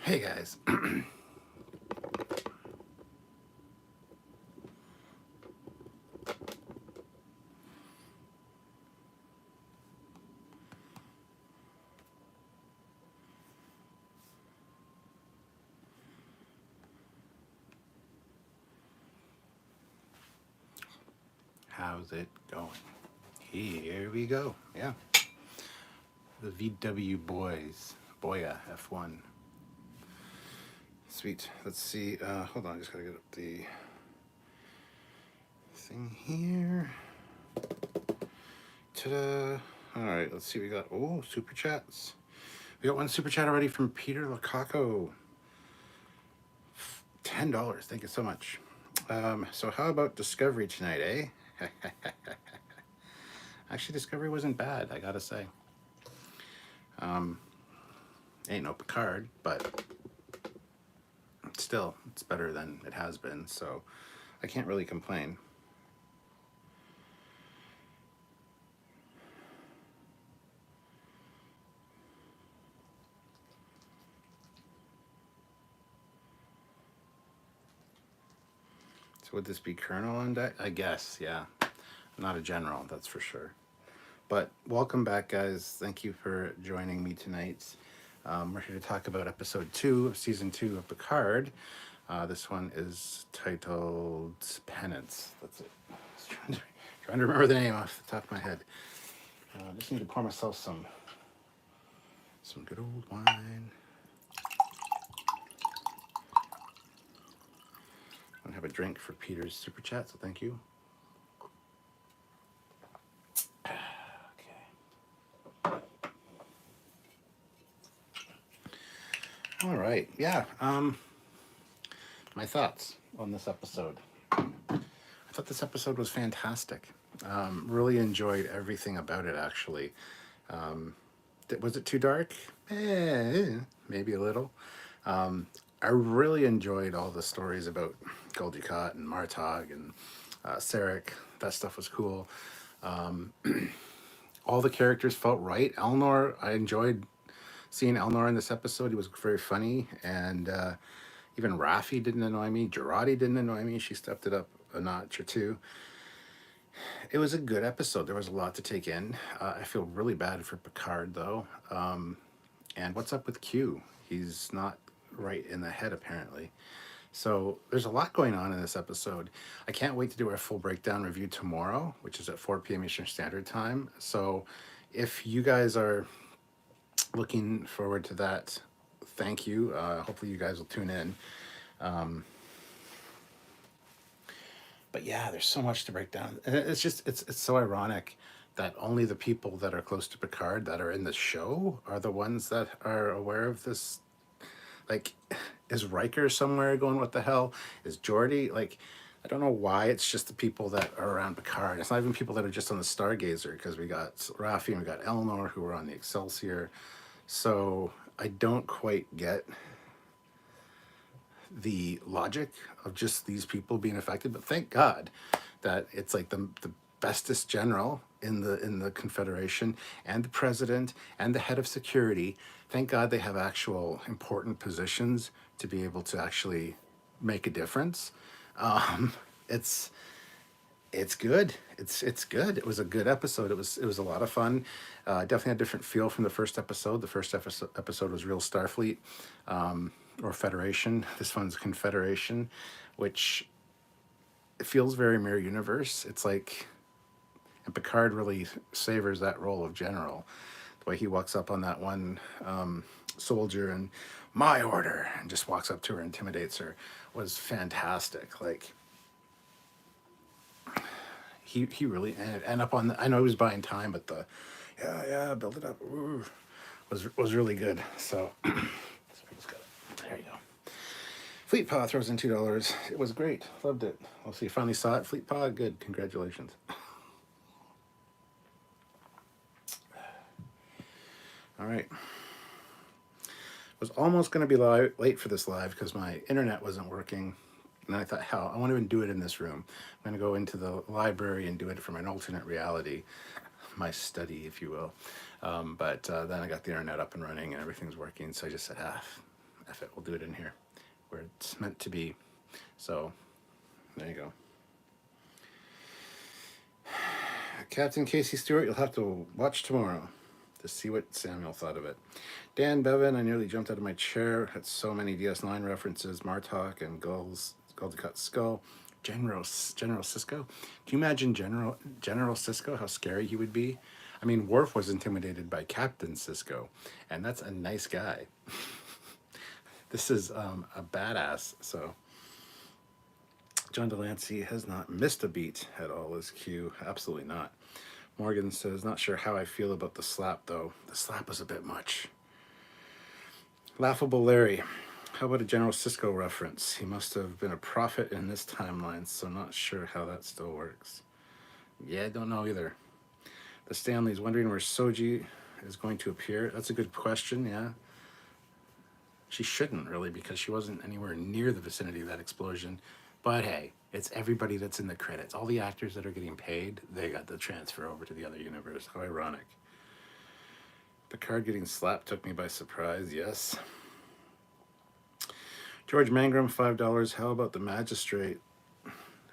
Hey guys. How's it going? Here we go. Yeah. The VW boys. Boya F1. Sweet. Let's see. Hold on, I just gotta get up the thing here. Ta-da. Alright, let's see. We got super chats. We got one super chat already from Peter Locaco. $10. Thank you so much. So how about Discovery tonight, eh? Actually, Discovery wasn't bad, I gotta say. Ain't no Picard, but still, it's better than it has been, so I can't really complain. So would this be Colonel on deck? I guess, yeah. Not a general, that's for sure. But welcome back, guys. Thank you for joining me tonight. We're here to talk about episode 2 of season 2 of Picard. This one is titled Penance. That's it. Trying to remember the name off the top of my head. I just need to pour myself some good old wine. I'm gonna have a drink for Peter's super chat, so thank you. All right, yeah. My thoughts on this episode. I thought this episode was fantastic. Really enjoyed everything about it, actually. Was it too dark? Maybe a little. I really enjoyed all the stories about Gul Dukat and Martog and Sarek. That stuff was cool. All the characters felt right. Elnor, I enjoyed seeing Elnor in this episode. He was very funny, and even Raffi didn't annoy me. Girardi didn't annoy me. She stepped it up a notch or two. It was a good episode. There was a lot to take in. I feel really bad for Picard, though. And what's up with Q? He's not right in the head, apparently. So there's a lot going on in this episode. I can't wait to do our full breakdown review tomorrow, which is at 4 p.m. Eastern Standard Time. So if you guys are looking forward to that, thank you. Hopefully you guys will tune in. But yeah, there's so much to break down. And it's so ironic that only the people that are close to Picard that are in the show are the ones that are aware of this. Like, is Riker somewhere going, what the hell? Is Geordi? Like, I don't know why it's just the people that are around Picard. It's not even people that are just on the Stargazer, because we got Raffi and we got Elnor who are on the Excelsior. So I don't quite get the logic of just these people being affected, but thank God that it's like the bestest general in the Confederation and the president and the head of security. Thank God they have actual important positions to be able to actually make a difference. It's good. It's good. It was a good episode. It was a lot of fun. Definitely a different feel from the first episode. The first episode was real Starfleet. Or Federation. This one's Confederation, which feels very Mirror Universe. It's like, and Picard really savors that role of general. The way he walks up on that one soldier and my order, and just walks up to her, intimidates her, was fantastic. Like, he really, and up on the, I know he was buying time, but the build it up was really good. So there you go. Fleet Paw throws in $2. It was great. Loved it. I'll see you finally saw it. Fleet Paw, good. Congratulations. All right. Was almost going to be late for this live because my internet wasn't working. And I thought, hell, I won't even do it in this room. I'm going to go into the library and do it from an alternate reality, my study, if you will. But then I got the internet up and running and everything's working. So I just said, F it, we'll do it in here where it's meant to be. So there you go. Captain Casey Stewart, you'll have to watch tomorrow to see what Samuel thought of it. Dan Bevan, I nearly jumped out of my chair at so many DS9 references, Martok and Gold-to-Cut Skull, General Cisco. Can you imagine General Cisco, how scary he would be? I mean, Worf was intimidated by Captain Cisco, and that's a nice guy. This is a badass, so... John Delancey has not missed a beat at all as Q. Absolutely not. Morgan says, not sure how I feel about the slap, though. The slap was a bit much. Laughable Larry. How about a General Cisco reference? He must have been a prophet in this timeline, so not sure how that still works. Yeah, I don't know either. The Stanley's wondering where Soji is going to appear. That's a good question, yeah. She shouldn't, really, because she wasn't anywhere near the vicinity of that explosion. But hey, it's everybody that's in the credits. All the actors that are getting paid, they got the transfer over to the other universe. How ironic. Picard getting slapped took me by surprise, yes. George Mangrum, $5. How about the Magistrate?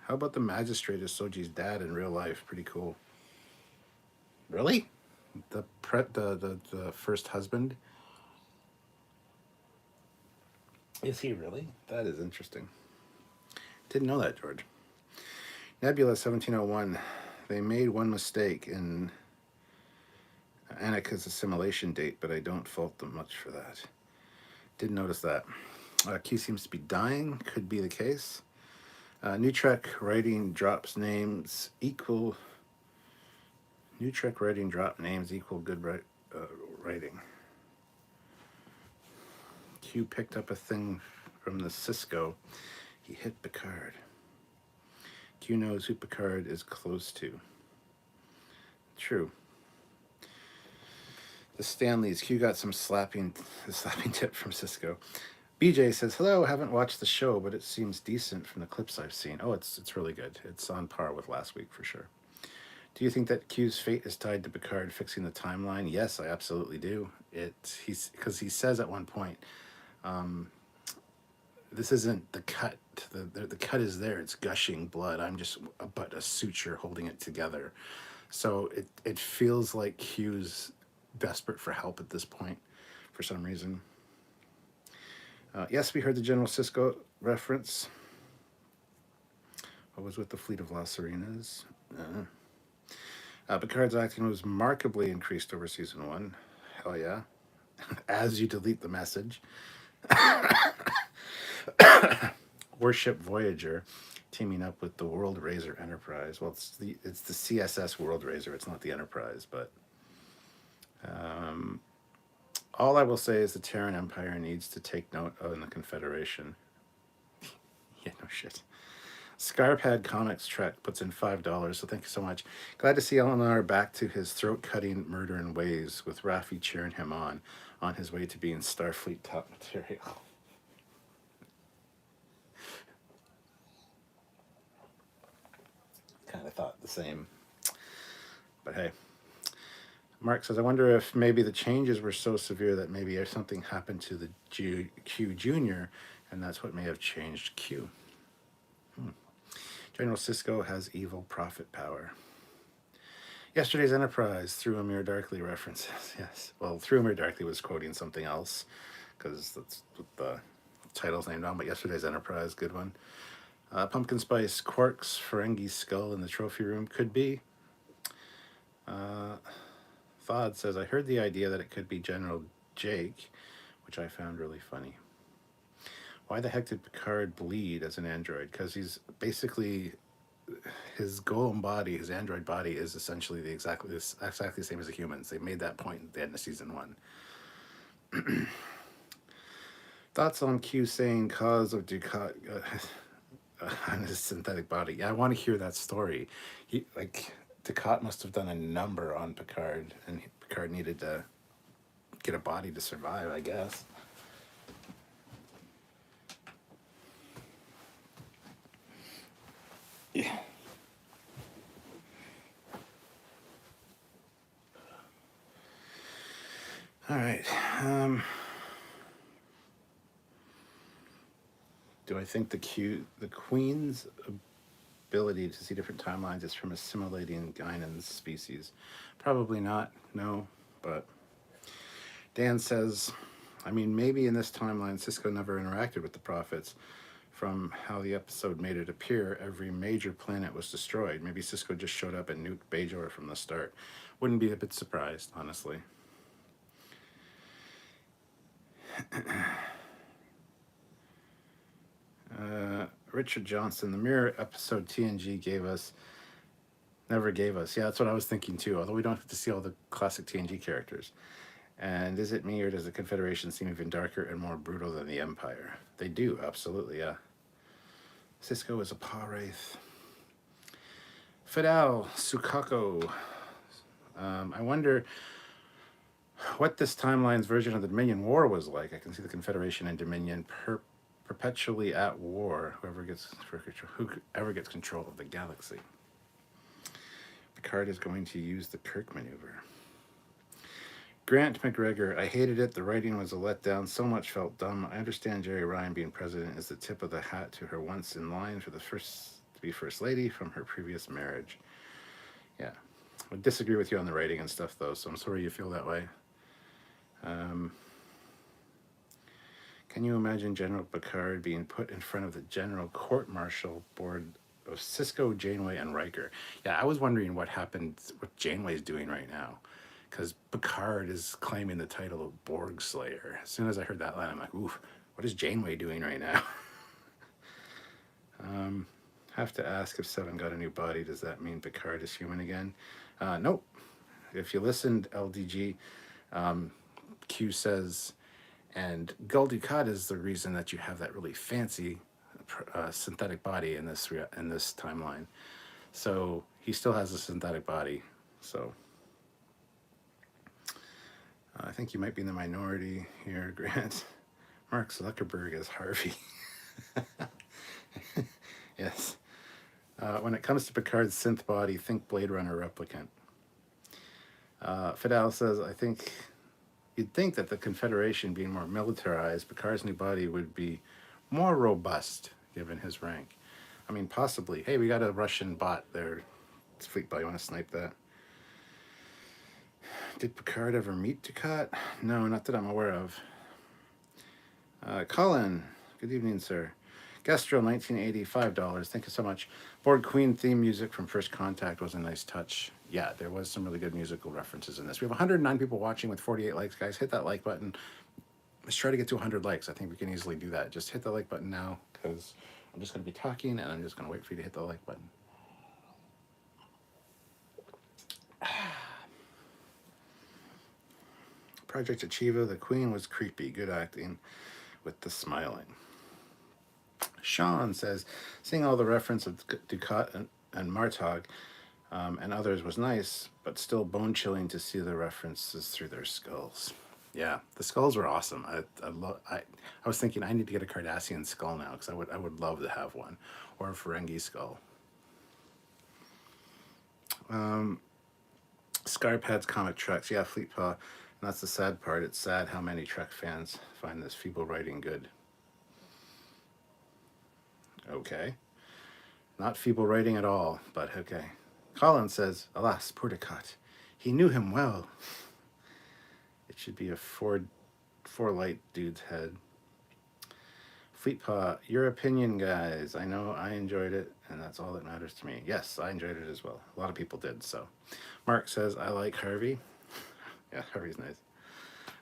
How about the Magistrate as Soji's dad in real life? Pretty cool. Really? The first husband? Is he really? That is interesting. Didn't know that, George. Nebula 1701. They made one mistake in Annika's assimilation date, but I don't fault them much for that. Didn't notice that. Q seems to be dying. Could be the case. New Trek writing drops names equal. New Trek writing drop names equal good writing. Q picked up a thing from the Cisco. He hit Picard. Q knows who Picard is close to. True. The Stanleys. Q got some slapping tip from Cisco. BJ says, hello, haven't watched the show, but it seems decent from the clips I've seen. Oh, it's really good. It's on par with last week for sure. Do you think that Q's fate is tied to Picard fixing the timeline? Yes, I absolutely do. Because he says at one point, this isn't the cut. The cut is there. It's gushing blood. I'm just but a suture holding it together. So it feels like Q's desperate for help at this point for some reason. Yes, we heard the General Cisco reference. What was with the fleet of La Serenas? Picard's acting was markedly increased over season 1. Hell yeah. As you delete the message. Warship Voyager teaming up with the World Razor Enterprise. Well, it's the CSS World Razor. It's not the Enterprise, but all I will say is the Terran Empire needs to take note of the Confederation. Yeah, no shit. Scarpad Comics Trek puts in $5, so thank you so much. Glad to see Eleanor back to his throat-cutting murdering ways, with Raffi cheering him on his way to being Starfleet top material. Kind of thought the same. But hey. Mark says, I wonder if maybe the changes were so severe that maybe something happened to the Q Jr., and that's what may have changed Q. General Cisco has evil prophet power. Yesterday's Enterprise, Through a Mirror Darkly references. Yes. Well, Through a Mirror Darkly was quoting something else, because that's what the title's named on, but yesterday's Enterprise, good one. Pumpkin Spice, Quark's Ferengi skull in the trophy room, could be. Thod says, I heard the idea that it could be General Jake, which I found really funny. Why the heck did Picard bleed as an android? Because he's basically, his golem body, his android body, is essentially exactly the same as the humans. They made that point at the end of season 1. Thoughts on Q saying cause of Ducat on his synthetic body? Yeah, I want to hear that story. Ducat must have done a number on Picard, and Picard needed to get a body to survive, I guess. Yeah. All right. Do I think the Queen's ability to see different timelines is from assimilating Guinan's species? Probably not, no. But Dan says, I mean, maybe in this timeline, Cisco never interacted with the prophets. From how the episode made it appear, every major planet was destroyed. Maybe Cisco just showed up and nuked Bajor from the start. Wouldn't be a bit surprised, honestly. Richard Johnson, the mirror episode TNG never gave us. Yeah, that's what I was thinking too, although we don't get to see all the classic TNG characters. And is it me, or does the Confederation seem even darker and more brutal than the Empire? They do, absolutely, yeah. Cisco is a paw wraith. Fidel Sukako. I wonder what this timeline's version of the Dominion War was like. I can see the Confederation and Dominion perpetually at war. Whoever gets control of the galaxy. Picard is going to use the Kirk maneuver. Grant McGregor, I hated it. The writing was a letdown. So much felt dumb. I understand Jerry Ryan being president is the tip of the hat to her once in line to be first lady from her previous marriage. Yeah. I would disagree with you on the writing and stuff, though, so I'm sorry you feel that way. Can you imagine General Picard being put in front of the General Court-Martial Board of Cisco, Janeway, and Riker? Yeah, I was wondering what Janeway's doing right now, because Picard is claiming the title of Borg Slayer. As soon as I heard that line, I'm like, oof, what is Janeway doing right now? Have to ask, if Seven got a new body, does that mean Picard is human again? Nope. If you listened, LDG, Q says, and Gul Dukat is the reason that you have that really fancy synthetic body in this timeline. So he still has a synthetic body. So I think you might be in the minority here, Grant. Mark Zuckerberg is Harvey. Yes. When it comes to Picard's synth body, think Blade Runner replicant. Fidel says, you'd think that the Confederation being more militarized, Picard's new body would be more robust, given his rank. I mean, possibly. Hey, we got a Russian bot there. It's Fleet Bot. You want to snipe that? Did Picard ever meet Dukat? No, not that I'm aware of. Colin, good evening, sir. Gastro, $19.80, $5. Thank you so much. Borg Queen theme music from First Contact was a nice touch. Yeah, there was some really good musical references in this. We have 109 people watching with 48 likes, guys. Hit that like button. Let's try to get to 100 likes. I think we can easily do that. Just hit the like button now, because I'm just going to be talking, and I'm just going to wait for you to hit the like button. Project Achieva, the Queen was creepy. Good acting with the smiling. Sean says, seeing all the reference of Dukat and Martog and others was nice, but still bone-chilling to see the references through their skulls. Yeah, the skulls were awesome. I was thinking I need to get a Cardassian skull now, because I would love to have one, or a Ferengi skull. Scarpad's comic Treks, yeah, Fleetpaw, and that's the sad part. It's sad how many Trek fans find this feeble writing good. Okay. Not feeble writing at all, but okay. Colin says, alas, poor Dukat. He knew him well. It should be a four-light dude's head. Fleetpaw, your opinion, guys. I know I enjoyed it, and that's all that matters to me. Yes, I enjoyed it as well. A lot of people did, so. Mark says, I like Harvey. Yeah, Harvey's nice.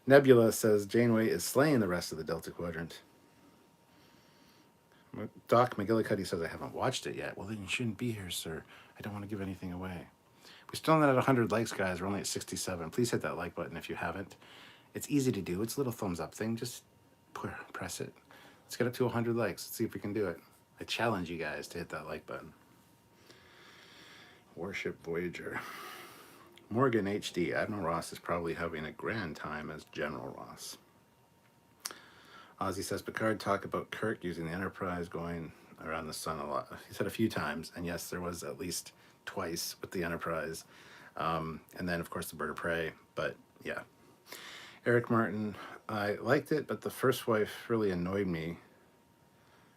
Nebula says, Janeway is slaying the rest of the Delta Quadrant. Doc McGillicuddy says, I haven't watched it yet. Well, then you shouldn't be here, sir. I don't want to give anything away. We're still not at 100 likes, guys. We're only at 67. Please hit that like button if you haven't. It's easy to do. It's a little thumbs up thing. Just press it. Let's get up to 100 likes. Let's see if we can do it. I challenge you guys to hit that like button. Warship Voyager. Morgan HD. Admiral Ross is probably having a grand time as General Ross. Ozzy says, Picard talked about Kirk using the Enterprise going around the sun a lot. He said a few times, and yes, there was at least twice with the Enterprise. And then, of course, the Bird of Prey, but yeah. Eric Martin, I liked it, but the first wife really annoyed me.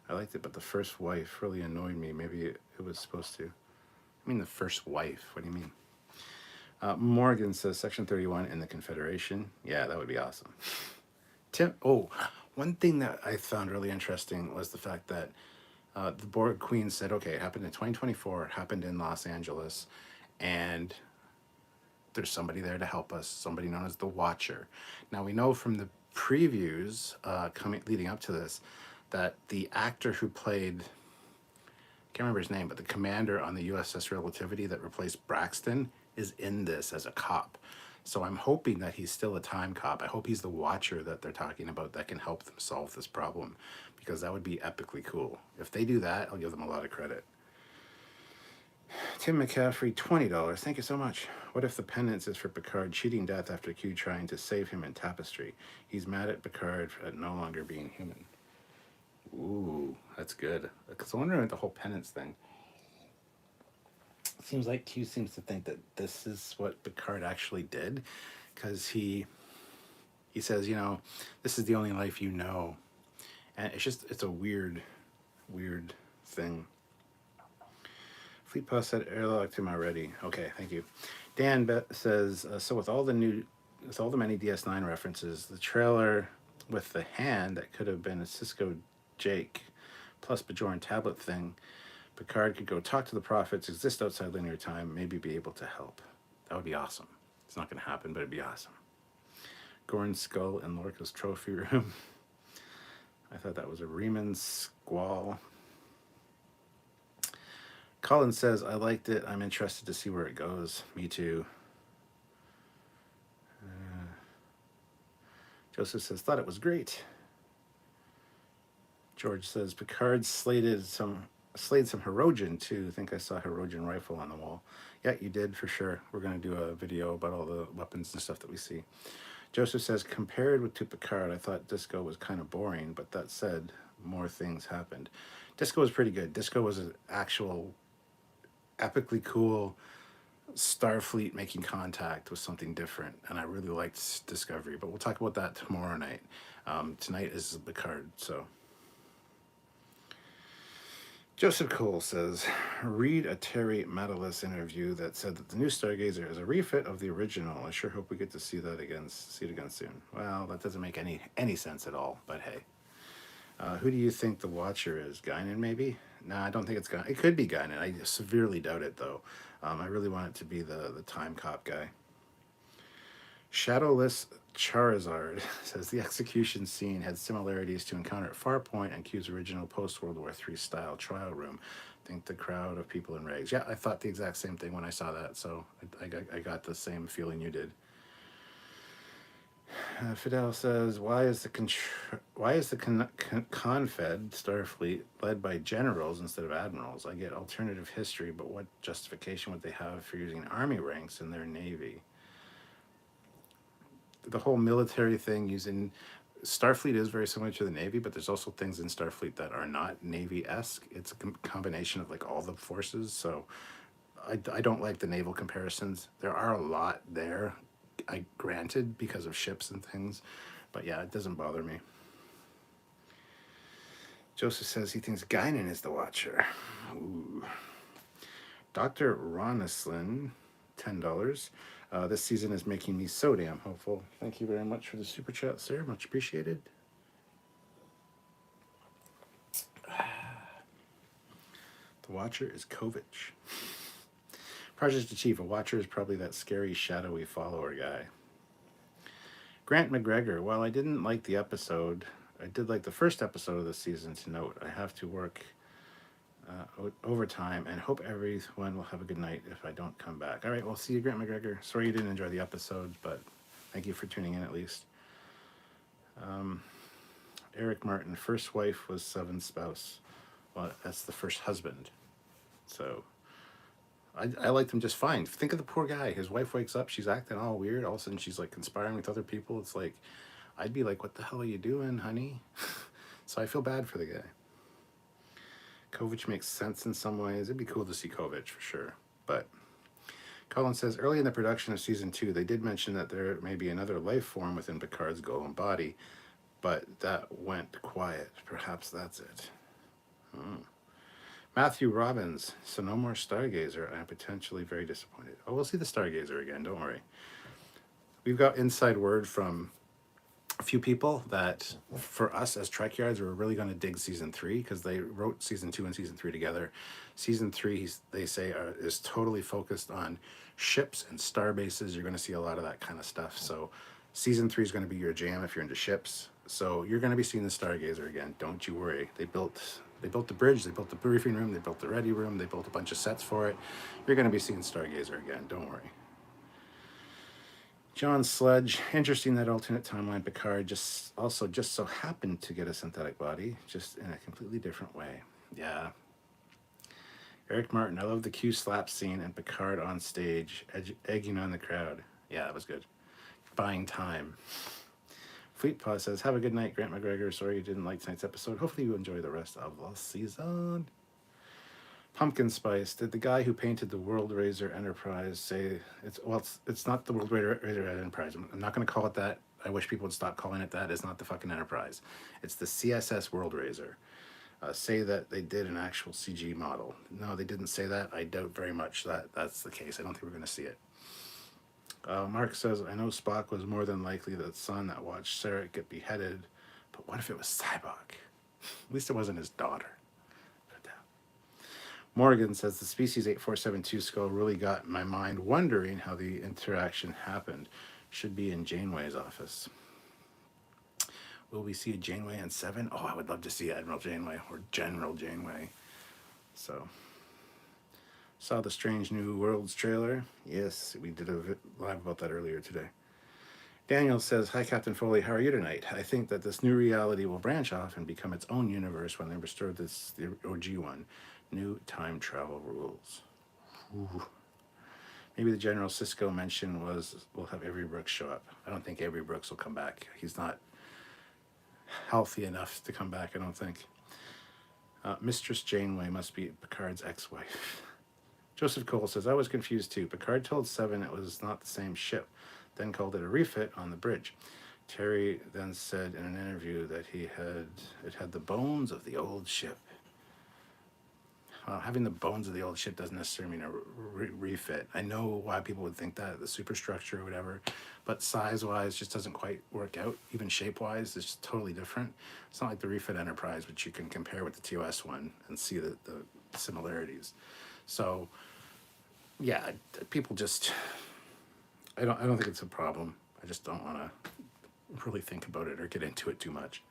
I liked it, but the first wife really annoyed me. Maybe it was supposed to. I mean, the first wife. What do you mean? Morgan says Section 31 in the Confederation. Yeah, that would be awesome. Tim. Oh, one thing that I found really interesting was the fact that the board queen said, okay, it happened in 2024, it happened in Los Angeles, and there's somebody there to help us, somebody known as the Watcher. Now we know from the previews coming leading up to this that the actor who played, I can't remember his name, but the commander on the USS Relativity that replaced Braxton is in this as a cop. So I'm hoping that he's still a time cop. I hope he's the Watcher that they're talking about that can help them solve this problem, because that would be epically cool. If they do that, I'll give them a lot of credit. Tim McCaffrey, $20. Thank you so much. What if the penance is for Picard cheating death after Q trying to save him in Tapestry? He's mad at Picard for no longer being human. Ooh, that's good. Because I'm wondering about the whole penance thing. It seems like Q seems to think that this is what Picard actually did, because he says, you know, this is the only life you know. And it's a weird thing. Fleet Post said airlocked him already. Okay, thank you. Dan says, so with all the many DS9 references, the trailer with the hand that could have been a Cisco Jake plus Bajoran tablet thing, Picard could go talk to the prophets, exist outside linear time, maybe be able to help. That would be awesome. It's not going to happen, but it'd be awesome. Gorn's skull in Lorca's trophy room. I thought that was a Riemann squall. Colin says, I liked it. I'm interested to see where it goes. Me too. Joseph says, thought it was great. George says, Picard slayed some Hirogen too. I think I saw Hirogen rifle on the wall. Yeah, you did for sure. We're going to do a video about all the weapons and stuff that we see. Joseph says, compared to Picard, I thought Disco was kind of boring, but that said, more things happened. Disco was pretty good. Disco was an actual epically cool Starfleet making contact with something different, and I really liked Discovery, but we'll talk about that tomorrow night. Tonight is Picard, so. Joseph Cole says, read a Terry Matalis interview that said that the new Stargazer is a refit of the original. I sure hope we get to see it again soon. Well, that doesn't make any sense at all, but hey. Who do you think the Watcher is? Guinan, maybe? No, I don't think it's Guinan. It could be Guinan. I severely doubt it, though. I really want it to be the time cop guy. Shadowless Charizard says the execution scene had similarities to Encounter at Farpoint and Q's original post-World War III style trial room. I think the crowd of people in rags. Yeah, I thought the exact same thing when I saw that, so I got the same feeling you did. Fidel says, why is the Confed Starfleet led by generals instead of admirals? I get alternative history, but what justification would they have for using army ranks in their navy? The whole military thing using Starfleet is very similar to the Navy, but there's also things in Starfleet that are not Navy-esque. It's a combination of like all the forces, so I don't like the naval comparisons. There are a lot there, granted, because of ships and things, but yeah, it doesn't bother me. Joseph says he thinks Guinan is the Watcher. Ooh. Dr. Ronaslin, $10. This season is making me so damn hopeful. Thank you very much for the super chat, sir. Much appreciated. The Watcher is Kovich. Project Achieve, a Watcher is probably that scary, shadowy follower guy. Grant McGregor, while I didn't like the episode, I did like the first episode of the season to note. I have to work overtime and hope everyone will have a good night if I don't come back. All right, well, see you, Grant McGregor. Sorry you didn't enjoy the episode, but thank you for tuning in at least. Eric Martin, first wife was Seven's spouse. Well, that's the first husband. So I liked him just fine. Think of the poor guy. His wife wakes up, she's acting all weird. All of a sudden, she's like conspiring with other people. It's like, I'd be like, what the hell are you doing, honey? So I feel bad for the guy. Kovich makes sense in some ways. It'd be cool to see Kovich for sure. But Colin says, early in the production of season 2, they did mention that there may be another life form within Picard's golem body, but that went quiet. Perhaps that's it. Matthew Robbins, so no more Stargazer. I'm potentially very disappointed. Oh, we'll see the Stargazer again, don't worry. We've got inside word from a few people that for us as Trekyards, we're really going to dig season 3 because they wrote season 2 and season 3 together. Season 3, they say, is totally focused on ships and star bases. You're going to see a lot of that kind of stuff. So season 3 is going to be your jam if you're into ships. So you're going to be seeing the Stargazer again. Don't you worry. They built the bridge, they built the briefing room, they built the ready room, they built a bunch of sets for it. You're going to be seeing Stargazer again. Don't worry. John Sledge, interesting that alternate timeline Picard just so happened to get a synthetic body, just in a completely different way. Yeah. Eric Martin, I love the Q slap scene and Picard on stage, egging on the crowd. Yeah, that was good. Buying time. Fleet Paw says, have a good night, Grant McGregor. Sorry you didn't like tonight's episode. Hopefully you enjoy the rest of the season. Pumpkin Spice, did the guy who painted the World Razor Enterprise say it's not the World Razor Enterprise. I'm not going to call it that. I wish people would stop calling it that. It's not the fucking Enterprise. It's the CSS World Razor. Say that they did an actual CG model. No, they didn't say that. I doubt very much that that's the case. I don't think we're going to see it. Mark says, I know Spock was more than likely the son that watched Sarah get beheaded, but what if it was Sybok? At least it wasn't his daughter. Morgan says the Species 8472 skull really got my mind wondering how the interaction happened. Should be in Janeway's office. Will we see a Janeway in 7? Oh, I would love to see Admiral Janeway or General Janeway. So, saw the Strange New Worlds trailer. Yes, we did a live about that earlier today. Daniel says, hi, Captain Foley. How are you tonight? I think that this new reality will branch off and become its own universe when they restore the OG one. New time travel rules. Ooh. Maybe the General Cisco mention was we'll have Avery Brooks show up. I don't think Avery Brooks will come back. He's not healthy enough to come back, I don't think. Mistress Janeway must be Picard's ex-wife. Joseph Cole says, I was confused too. Picard told Seven it was not the same ship, then called it a refit on the bridge. Terry then said in an interview that it had the bones of the old ship. Having the bones of the old ship doesn't necessarily mean a refit. I know why people would think that, the superstructure or whatever, but size-wise just doesn't quite work out. Even shape-wise, it's just totally different. It's not like the refit Enterprise, which you can compare with the TOS one and see the similarities. So, yeah, people just, I don't think it's a problem. I just don't want to really think about it or get into it too much.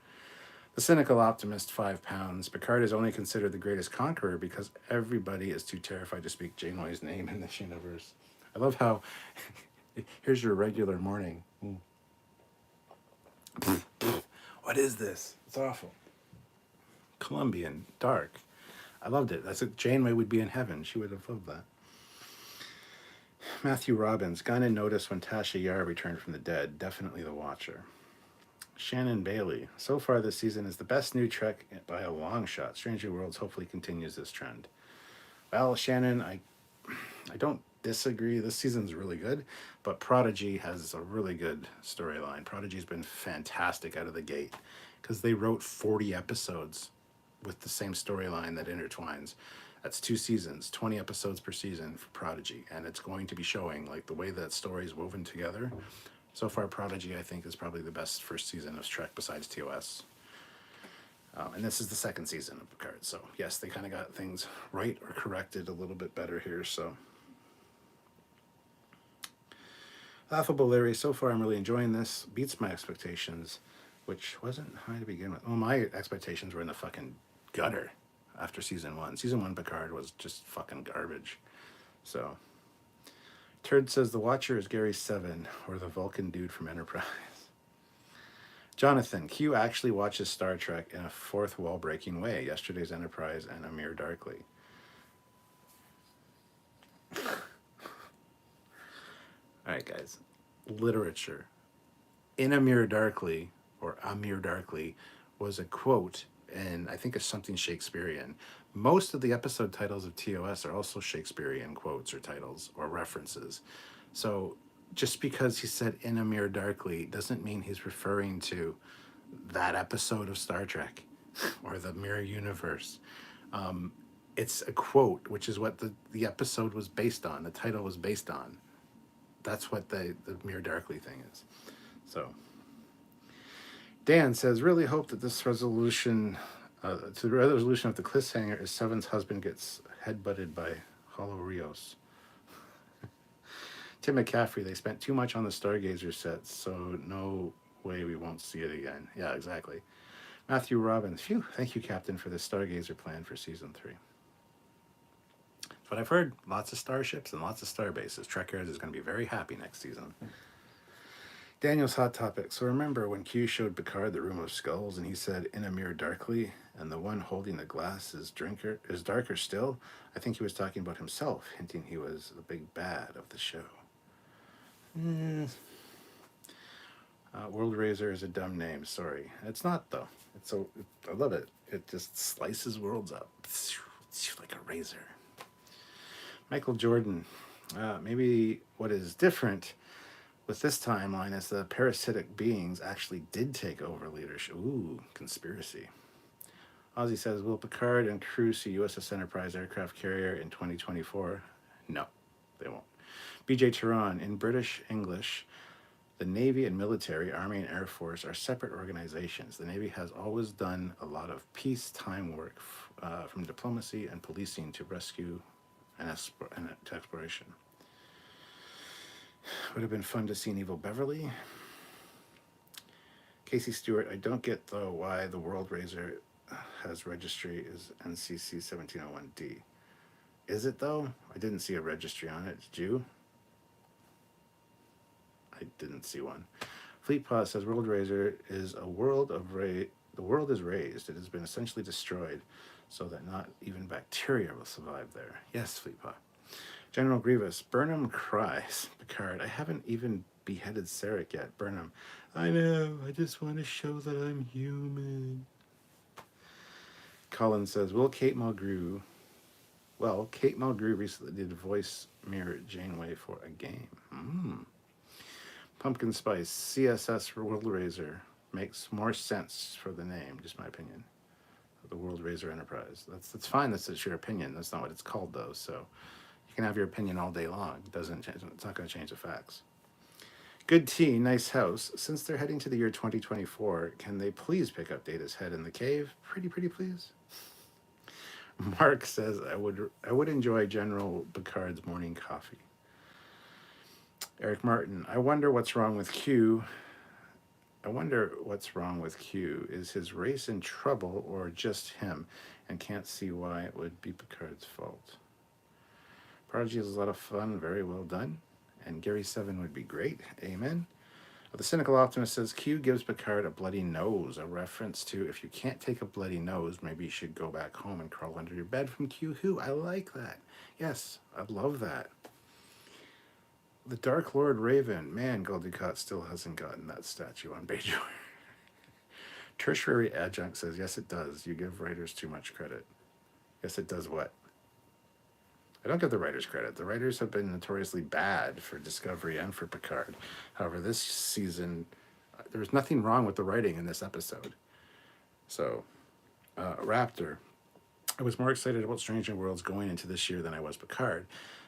The cynical optimist, 5 pounds. Picard is only considered the greatest conqueror because everybody is too terrified to speak Janeway's name in this universe. I love how, here's your regular morning. What is this? It's awful. Colombian, dark. I loved it. That's it. Janeway would be in heaven. She would have loved that. Matthew Robbins. Guinan noticed when Tasha Yar returned from the dead. Definitely the Watcher. Shannon Bailey. So far this season is the best new Trek by a long shot. Stranger Worlds hopefully continues this trend. Well, Shannon, I don't disagree. This season's really good, but Prodigy has a really good storyline. Prodigy's been fantastic out of the gate because they wrote 40 episodes with the same storyline that intertwines. That's 2 seasons, 20 episodes per season for Prodigy, and it's going to be showing like the way that story is woven together. So far, Prodigy, I think, is probably the best first season of Trek besides TOS. And this is the 2nd season of Picard. So, yes, they kind of got things right or corrected a little bit better here. So, Laughable Larry, so far I'm really enjoying this. Beats my expectations, which wasn't high to begin with. Well, my expectations were in the fucking gutter after season 1. Season 1 Picard was just fucking garbage. So, Turd says the Watcher is Gary Seven, or the Vulcan dude from Enterprise. Jonathan, Q actually watches Star Trek in a fourth wall-breaking way. Yesterday's Enterprise and Amir Darkly. All right, guys. Literature. In Amir Darkly, or Amir Darkly, was a quote, and I think it's something Shakespearean. Most of the episode titles of TOS are also Shakespearean quotes or titles or references. So just because he said in Amir Darkly doesn't mean he's referring to that episode of Star Trek or the Mirror Universe. It's a quote, which is what the episode was based on. The title was based on. That's what the Mirror Darkly thing is. So Dan says, really hope that this resolution, to the resolution of the cliffhanger is Seven's husband gets headbutted by Hollow Rios. Tim McCaffrey, they spent too much on the Stargazer sets, so no way we won't see it again. Yeah, exactly. Matthew Robbins, phew, thank you, Captain, for the Stargazer plan for season 3. That's what I've heard. Lots of starships and lots of star bases. Trekyards is going to be very happy next season. Daniel's Hot Topic. So remember when Q showed Picard the Room of Skulls and he said, in a mirror darkly, and the one holding the glass is darker still? I think he was talking about himself, hinting he was the big bad of the show. World Razor is a dumb name, sorry. It's not, though. I love it. It just slices worlds up. Like a razor. Michael Jordan. Maybe what is different with this timeline is the parasitic beings actually did take over leadership. Ooh, conspiracy. Ozzy says, will Picard and crew see USS Enterprise aircraft carrier in 2024? No, they won't. BJ Tehran, in British English, the Navy and military, Army and Air Force, are separate organizations. The Navy has always done a lot of peacetime work, from diplomacy and policing to rescue and to exploration. Would have been fun to see an evil Beverly. Casey Stewart, I don't get, though, why the World Razor has registry is NCC 1701D. Is it, though? I didn't see a registry on it. Did you? I didn't see one. Fleet Paw says World Razor is a world of the world is raised. It has been essentially destroyed so that not even bacteria will survive there. Yes, Fleet Paw. General Grievous, Burnham cries. Picard, I haven't even beheaded Sarek yet. Burnham, I know, I just want to show that I'm human. Colin says, Kate Mulgrew recently did voice mirror Janeway for a game. Pumpkin Spice, CSS World Razor makes more sense for the name, just my opinion. The World Razor Enterprise. That's fine, that's your opinion. That's not what it's called, though, so you can have your opinion all day long. It doesn't change, it's not going to change the facts. Good tea, nice house. Since they're heading to the year 2024, can they please pick up Data's head in the cave? Pretty please. Mark says, I would enjoy General Picard's morning coffee. Eric Martin, I wonder what's wrong with Q. Is his race in trouble or just him? And can't see why it would be Picard's fault. Prodigy is a lot of fun, very well done. And Gary 7 would be great. Amen. The Cynical Optimist says, Q gives Picard a bloody nose, a reference to if you can't take a bloody nose, maybe you should go back home and crawl under your bed from Q Who. I like that. Yes, I love that. The Dark Lord Raven. Man, Gul Dukat still hasn't gotten that statue on Bajor. Tertiary Adjunct says, yes, it does. You give writers too much credit. Yes, it does what? I don't give the writers credit. The writers have been notoriously bad for Discovery and for Picard. However, this season, there was nothing wrong with the writing in this episode. So, Raptor. I was more excited about Strange New Worlds going into this year than I was Picard,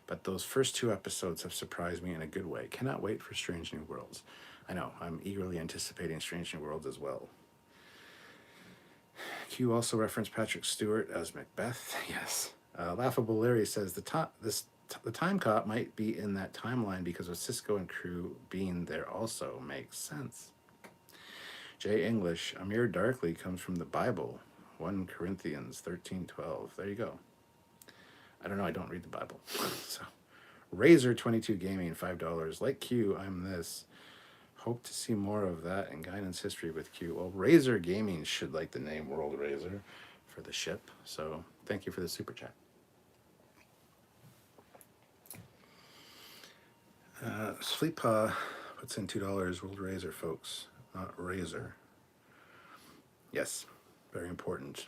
but those first 2 episodes have surprised me in a good way. Cannot wait for Strange New Worlds. I know, I'm eagerly anticipating Strange New Worlds as well. Q also referenced Patrick Stewart as Macbeth. Yes. Laughable Larry says the time cop might be in that timeline because of Cisco and crew being there also makes sense. Jay English, Amir Darkly comes from the Bible, 1 Corinthians 13:12. There you go. I don't know, I don't read the Bible. So, Razor22 Gaming, $5. Like Q, I'm this. Hope to see more of that in Guidance History with Q. Well, Razor Gaming should like the name World Razor for the ship. So, thank you for the super chat. Sleepa puts in $2. World Razor, folks, not Razor. Yes, very important.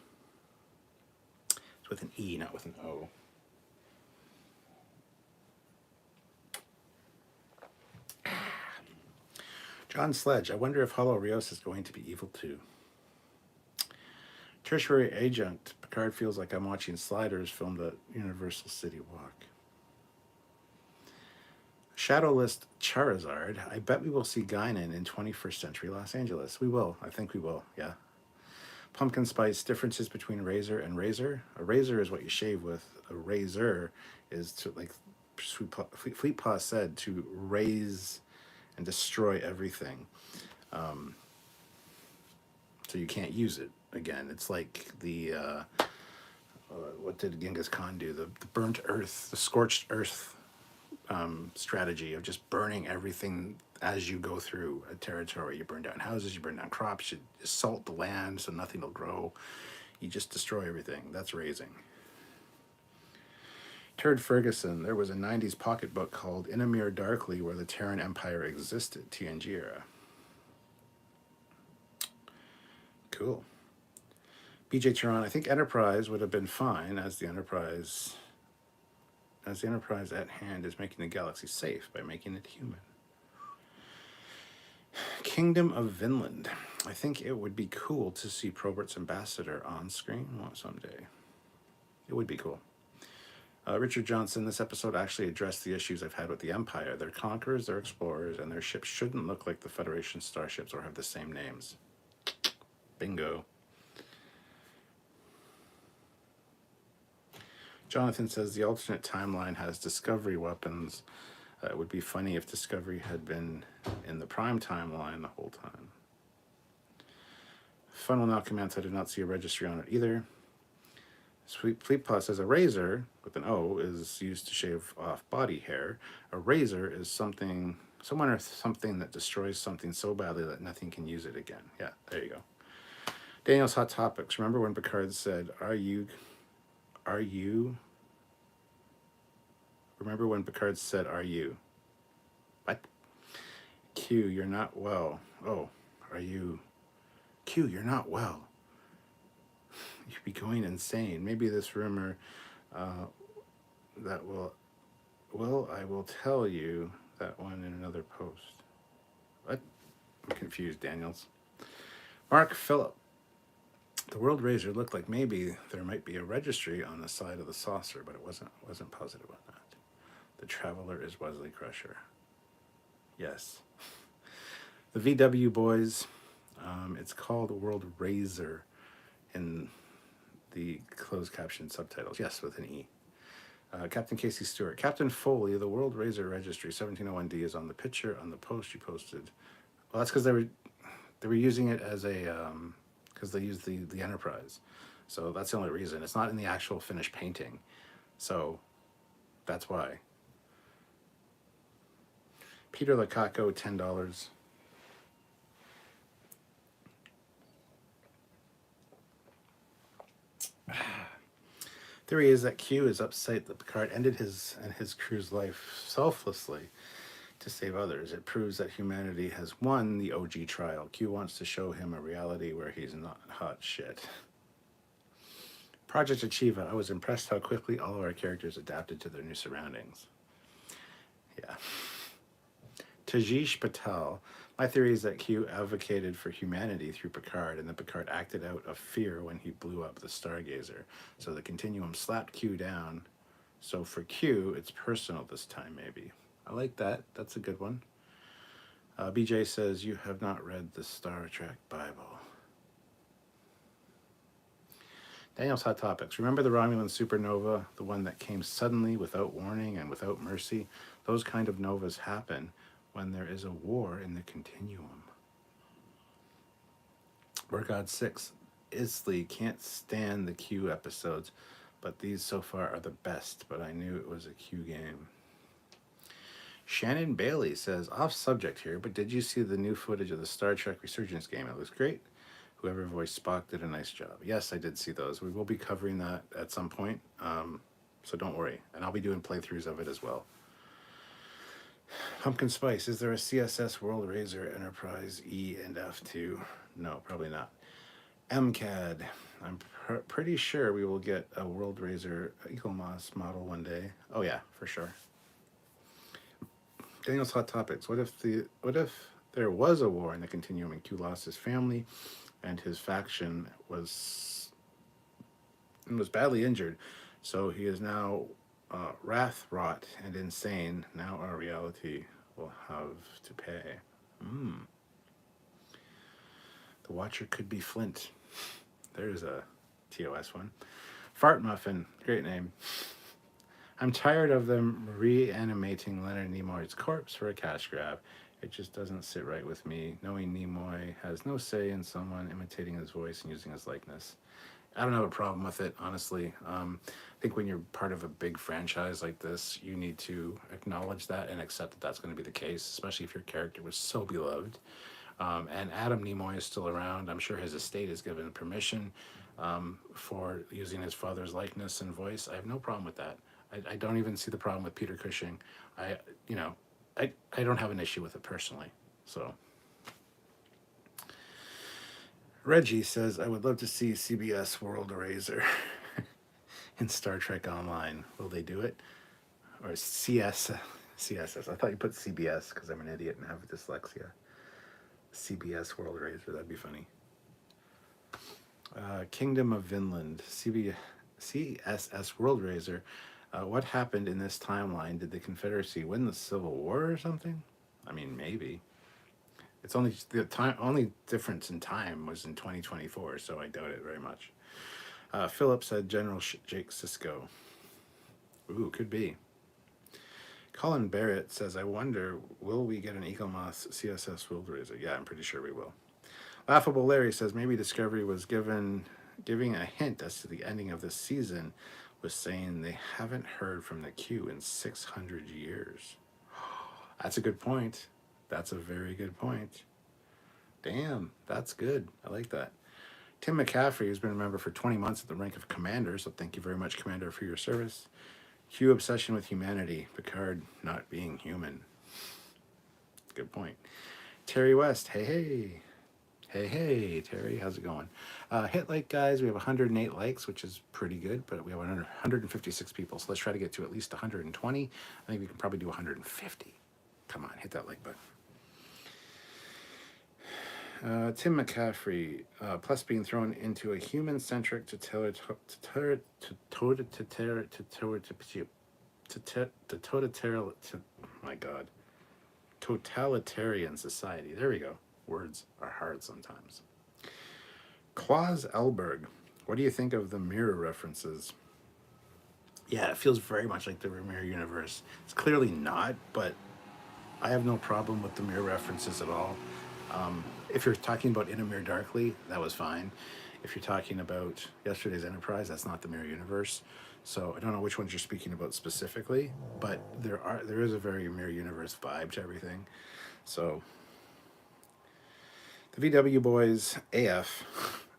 It's with an E, not with an O. John Sledge, I wonder if Hollow Rios is going to be evil too. Tertiary adjunct. Picard feels like I'm watching Sliders filmed at Universal City Walk. Shadowlist Charizard. I bet we will see Guinan in 21st century Los Angeles. We will. I think we will. Yeah. Pumpkin spice. Differences between razor and razor. A razor is what you shave with. A razor is to, like Fleetpaw said, to raise and destroy everything. So you can't use it again. It's like the what did Genghis Khan do? The burnt earth, the scorched earth strategy of just burning everything as you go through a territory. You burn down houses, you burn down crops, you salt the land so nothing will grow. You just destroy everything. That's raising. Turd Ferguson, there was a 90s pocketbook called In a Mirror Darkly where the Terran Empire existed, TNG era. Cool. BJ Turan, I think Enterprise would have been fine as the Enterprise at hand is making the galaxy safe by making it human. Kingdom of Vinland. I think it would be cool to see Probert's ambassador on screen someday. It would be cool. Richard Johnson, this episode actually addressed the issues I've had with the Empire. They're conquerors, they're explorers, and their ships shouldn't look like the Federation starships or have the same names. Bingo. Jonathan says the alternate timeline has Discovery weapons. It would be funny if Discovery had been in the Prime timeline the whole time. Funnel now comments, I did not see a registry on it either. Sweet Fleetpaw says a razor, with an O, is used to shave off body hair. A razor is someone or something that destroys something so badly that nothing can use it again. Yeah, there you go. Daniel's Hot Topics. Remember when Picard said, Remember when Picard said, are you? What? Q, you're not well. Oh, are you? Q, you're not well. You'd be going insane. Maybe this rumor that I will tell you that one in another post. What? I'm confused, Daniels. Mark Phillip. The World Razor looked like maybe there might be a registry on the side of the saucer, but it wasn't positive on that. The Traveler is Wesley Crusher. Yes. The VW boys. It's called World Razor in the closed caption subtitles. Yes, with an E. Captain Casey Stewart. Captain Foley, the World Razor Registry 1701D is on the picture on the post you posted. Well, that's because they were using it as a because they used the Enterprise. So that's the only reason. It's not in the actual finished painting. So that's why. Peter Lacaco, $10. Theory is that Q is upset that Picard ended his and his crew's life selflessly to save others. It proves that humanity has won the OG trial. Q wants to show him a reality where he's not hot shit. Project Achieva. I was impressed how quickly all of our characters adapted to their new surroundings. Yeah. Tajish Patel. My theory is that Q advocated for humanity through Picard, and that Picard acted out of fear when he blew up the Stargazer. So the Continuum slapped Q down. So for Q, it's personal this time, maybe. I like that. That's a good one. BJ says, you have not read the Star Trek Bible. Daniel's Hot Topics. Remember the Romulan supernova, the one that came suddenly, without warning, and without mercy? Those kind of novas happen when there is a war in the continuum. Burgod 6. Isley can't stand the Q episodes, but these so far are the best, but I knew it was a Q game. Shannon Bailey says, off subject here, but did you see the new footage of the Star Trek Resurgence game? It looks great. Whoever voiced Spock did a nice job. Yes, I did see those. We will be covering that at some point, so don't worry. And I'll be doing playthroughs of it as well. Pumpkin Spice, is there a CSS World Razor Enterprise E and F2? No, probably not. MCAD, I'm pretty sure we will get a World Razor Eagle Moss model one day. Oh yeah, for sure. Daniel's Hot Topics. What if there was a war in the Continuum and Q lost his family and his faction was and was badly injured. So he is now wrath wrought and insane. Now our reality will have to pay. Mm. The Watcher could be Flint. There's a TOS one. Fart Muffin, great name. I'm tired of them reanimating Leonard Nimoy's corpse for a cash grab. It just doesn't sit right with me, knowing Nimoy has no say in someone imitating his voice and using his likeness. I don't have a problem with it, honestly. I think when you're part of a big franchise like this, you need to acknowledge that and accept that that's going to be the case, especially if your character was so beloved. And Adam Nimoy is still around. I'm sure his estate is given permission for using his father's likeness and voice. I have no problem with that. I don't even see the problem with Peter Cushing. I, you know, I don't have an issue with it personally. So Reggie says, I would love to see CBS World Eraser in Star Trek Online. Will they do it? Or CSS. I thought you put CBS because I'm an idiot and have dyslexia. CBS World Eraser, that'd be funny. Kingdom of Vinland, CSS World Eraser. What happened in this timeline? Did the Confederacy win the Civil War or something? I mean, maybe. It's only the only difference in time was in 2024, so I doubt it very much. Philip said General Jake Sisko. Ooh, could be. Colin Barrett says, I wonder, will we get an Eagle Moss CSS World Eraser? Yeah, I'm pretty sure we will. Laughable Larry says, maybe Discovery was giving a hint as to the ending of this season, was saying they haven't heard from the Q in 600 years. That's a good point. That's a very good point. Damn, that's good. I like that. Tim McCaffrey has been a member for 20 months at the rank of Commander, so thank you very much, Commander, for your service. Q obsession with humanity. Picard not being human. Good point. Terry West. Hey, Terry. How's it going? Hit like, guys. We have 108 likes, which is pretty good, but we have 156 people, so let's try to get to at least 120. I think we can probably do 150. Come on, hit that like button. Tim McCaffrey, plus being thrown into a human-centric totalitarian society. There we go. Words are hard sometimes. Claus Elberg, what do you think of the mirror references? Yeah, it feels very much like the mirror universe. It's clearly not, but I have no problem with the mirror references at all. If you're talking about In a Mirror Darkly, that was fine. If you're talking about yesterday's Enterprise, that's not the mirror universe. So I don't know which ones you're speaking about specifically, but there is a very mirror universe vibe to everything. So the VW boys, AF.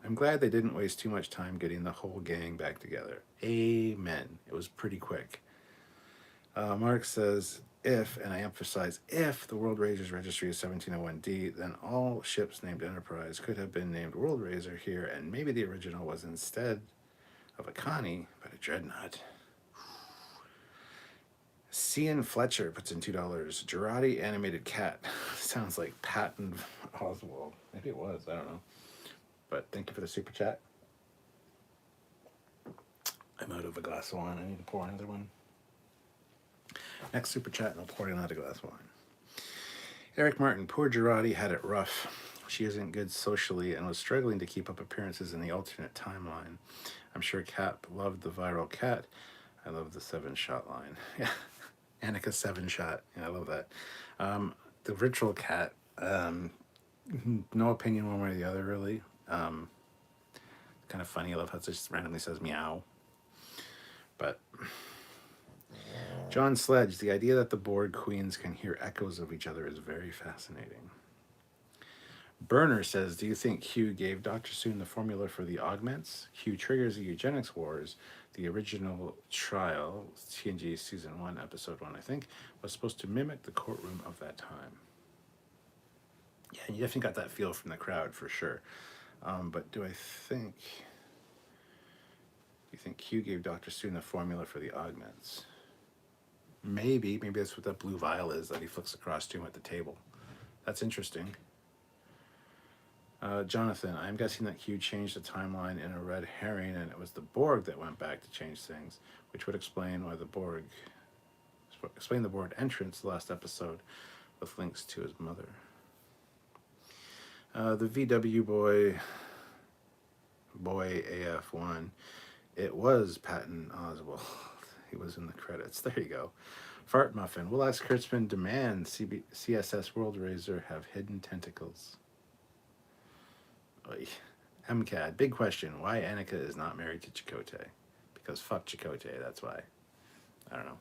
I'm glad they didn't waste too much time getting the whole gang back together. Amen. It was pretty quick. Mark says, if, and I emphasize if, the World Razor's registry is 1701D, then all ships named Enterprise could have been named World Razor here, and maybe the original was instead of a Connie, but a Dreadnought. Cian Fletcher puts in $2. Girardi animated cat. Sounds like Patton Oswald. Maybe it was, I don't know. But thank you for the super chat. I'm out of a glass of wine. I need to pour another one. Next super chat, and I'll pour another glass of wine. Eric Martin, poor Girardi had it rough. She isn't good socially and was struggling to keep up appearances in the alternate timeline. I'm sure Cap loved the viral cat. I love the 7-shot line. Yeah, Annika 7-shot. Yeah, I love that. The virtual cat, no opinion one way or the other, really. Kind of funny. I love how it just randomly says meow. But John Sledge, the idea that the Borg queens can hear echoes of each other is very fascinating. Burner says, do you think Q gave Dr. Soon the formula for the augments? Q triggers the eugenics wars. The original trial, TNG Season 1, Episode 1, I think, was supposed to mimic the courtroom of that time. Yeah, you definitely got that feel from the crowd, for sure. But do you think Q gave Dr. Soon the formula for the augments? Maybe that's what that blue vial is that he flicks across to him at the table. That's interesting. Jonathan, I'm guessing that Q changed the timeline in a red herring, and it was the Borg that went back to change things, which would explain why the Borg explain the Borg entrance last episode with links to his mother. The VW boy AF1, it was Patton Oswalt. He was in the credits. There you go. Fart Muffin. Will ask Kurtzman demand CSS World Razor have hidden tentacles? Oy. MCAD. Big question. Why Annika is not married to Chakotay? Because fuck Chakotay, that's why. I don't know.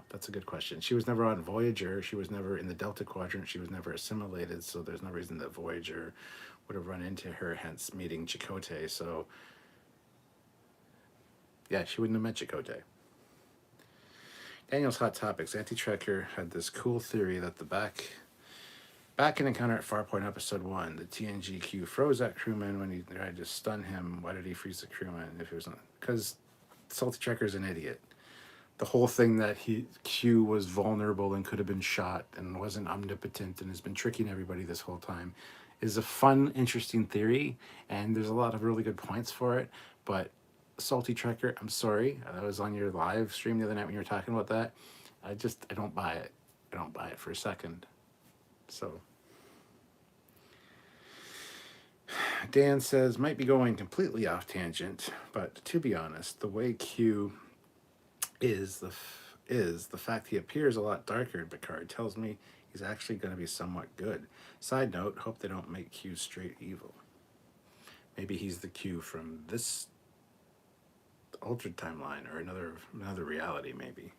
That's a good question. She was never on Voyager. She was never in the Delta Quadrant. She was never assimilated, so there's no reason that Voyager would have run into her, hence meeting Chakotay. So, yeah, she wouldn't have met Chakotay. Daniel's Hot Topics. Anti-Trekker had this cool theory that the back in Encounter at Farpoint Episode 1, the TNGQ froze that crewman when he tried to stun him. Why did he freeze the crewman if it was not? Because Salty Trekker's an idiot. The whole thing that Q was vulnerable and could have been shot and wasn't omnipotent and has been tricking everybody this whole time is a fun, interesting theory, and there's a lot of really good points for it. But Salty Trekker, I'm sorry, I was on your live stream the other night when you were talking about that. I don't buy it. I don't buy it for a second. So Dan says, might be going completely off tangent, but to be honest, the way Q is the fact he appears a lot darker in Picard tells me he's actually going to be somewhat good. Side note, hope they don't make Q straight evil. Maybe he's the Q from this altered timeline or another reality, maybe.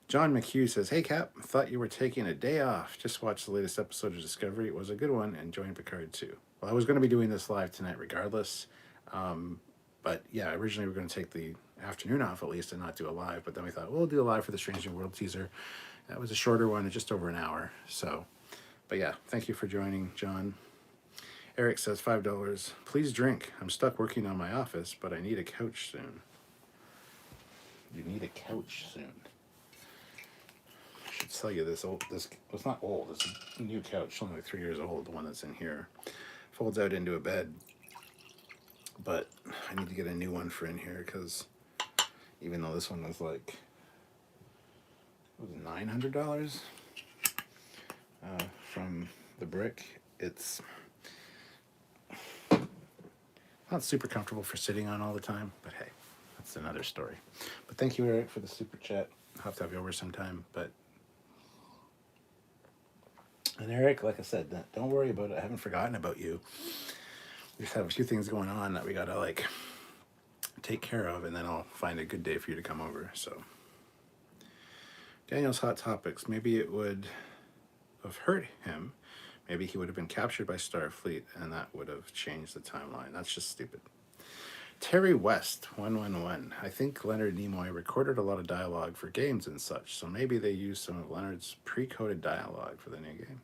John McHugh says, hey Cap, thought you were taking a day off. Just watched the latest episode of Discovery. It was a good one, and joined Picard too. Well, I was going to be doing this live tonight regardless. But yeah, originally we were going to take the afternoon off at least and not do a live, but then we thought we'll do a live for the Strange New World teaser. That was a shorter one, just over an hour. So, but yeah, thank you for joining, John. Eric says $5. Please drink. I'm stuck working on my office, but I need a couch soon. You need a couch soon. I should sell you this it's not old, it's a new couch, only like 3 years old, the one that's in here. Folds out into a bed. But I need to get a new one for in here because even though this one was like, it was $900 from the brick, it's not super comfortable for sitting on all the time, but hey, that's another story. But thank you, Eric, for the super chat. I'll have to have you over sometime. And Eric, like I said, don't worry about it. I haven't forgotten about you. We just have a few things going on that we gotta like take care of, and then I'll find a good day for you to come over. So Daniel's Hot Topics. Maybe it would have hurt him. Maybe he would have been captured by Starfleet, and that would have changed the timeline. That's just stupid. Terry West, 111. I think Leonard Nimoy recorded a lot of dialogue for games and such, so maybe they used some of Leonard's pre-coded dialogue for the new game.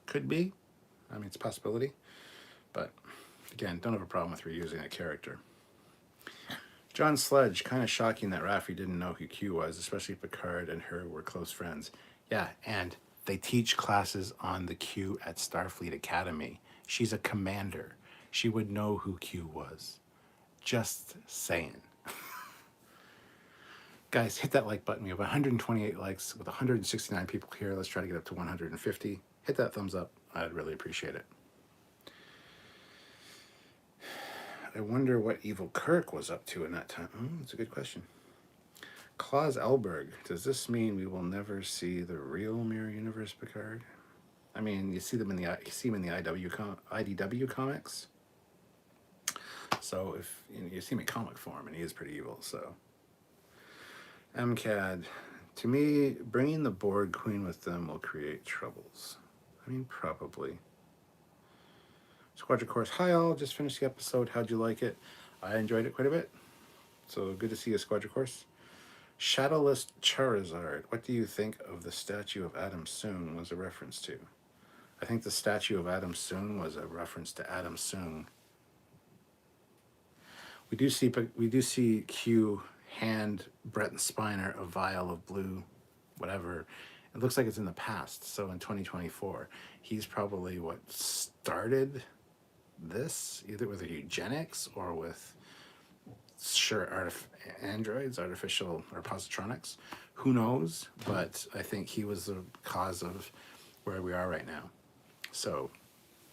Could be. I mean, it's a possibility. But again, don't have a problem with reusing a character. John Sledge, kind of shocking that Raffi didn't know who Q was, especially Picard and her were close friends. Yeah, and they teach classes on the Q at Starfleet Academy. She's a commander. She would know who Q was. Just saying. Guys, hit that like button. We have 128 likes with 169 people here. Let's try to get up to 150. Hit that thumbs up. I'd really appreciate it. I wonder what Evil Kirk was up to in that time. Oh, that's a good question. Klaus Elberg, does this mean we will never see the real Mirror Universe Picard? I mean, you see him in the IDW comics. So if you see him in comic form, and he is pretty evil. So MCAD, to me, bringing the Borg Queen with them will create troubles. I mean, probably. Squadron Course, hi all, just finished the episode. How'd you like it? I enjoyed it quite a bit. So good to see you, Squadron Course. Shadowless Charizard, what do you think of the statue of Adam Soong was a reference to? I think the statue of Adam Soong was a reference to Adam Soong. We do see Q hand Brett Spiner a vial of blue, whatever, It looks like it's in the past. So in 2024, he's probably what started this, either with eugenics or with androids, artificial or positronics. Who knows? But I think he was the cause of where we are right now. So,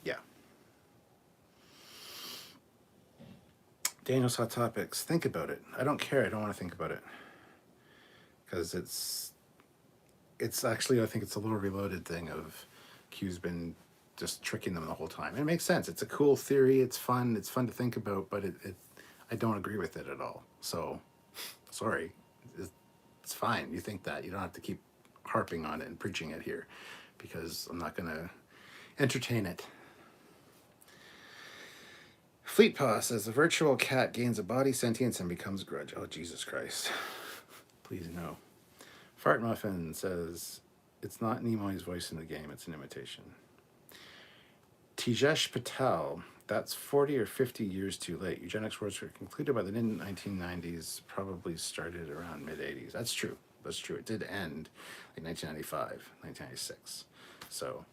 yeah. Daniel's Hot Topics. Think about it. I don't care. I don't want to think about it. Because it's actually, I think it's a little reloaded thing of Q's been just tricking them the whole time. And it makes sense. It's a cool theory. It's fun. It's fun to think about, but I don't agree with it at all. So, sorry. It's fine. You think that. You don't have to keep harping on it and preaching it here, because I'm not going to entertain it. Fleet Paw says the virtual cat gains a body sentience and becomes grudge. Oh, Jesus Christ. Please no. Fart Muffin says it's not Nimoy's voice in the game, it's an imitation. Tijesh Patel, that's 40 or 50 years too late. Eugenics wars were concluded by the mid-1990s, probably started around mid-80s. That's true. That's true. It did end in 1995, 1996. So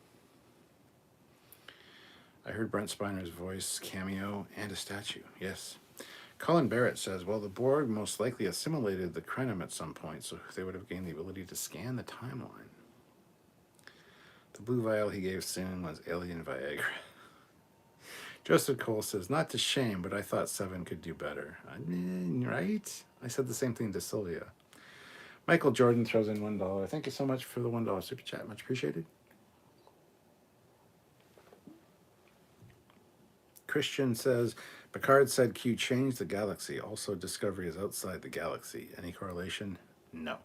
I heard Brent Spiner's voice cameo and a statue. Yes. Colin Barrett says, well, the Borg most likely assimilated the Krenim at some point, so they would have gained the ability to scan the timeline. The blue vial he gave Soon was alien Viagra. Joseph Cole says, not to shame, but I thought Seven could do better. Right? I said the same thing to Sylvia. Michael Jordan throws in $1. Thank you so much for the $1 super chat. Much appreciated. Christian says, Picard said Q changed the galaxy. Also, Discovery is outside the galaxy. Any correlation? No.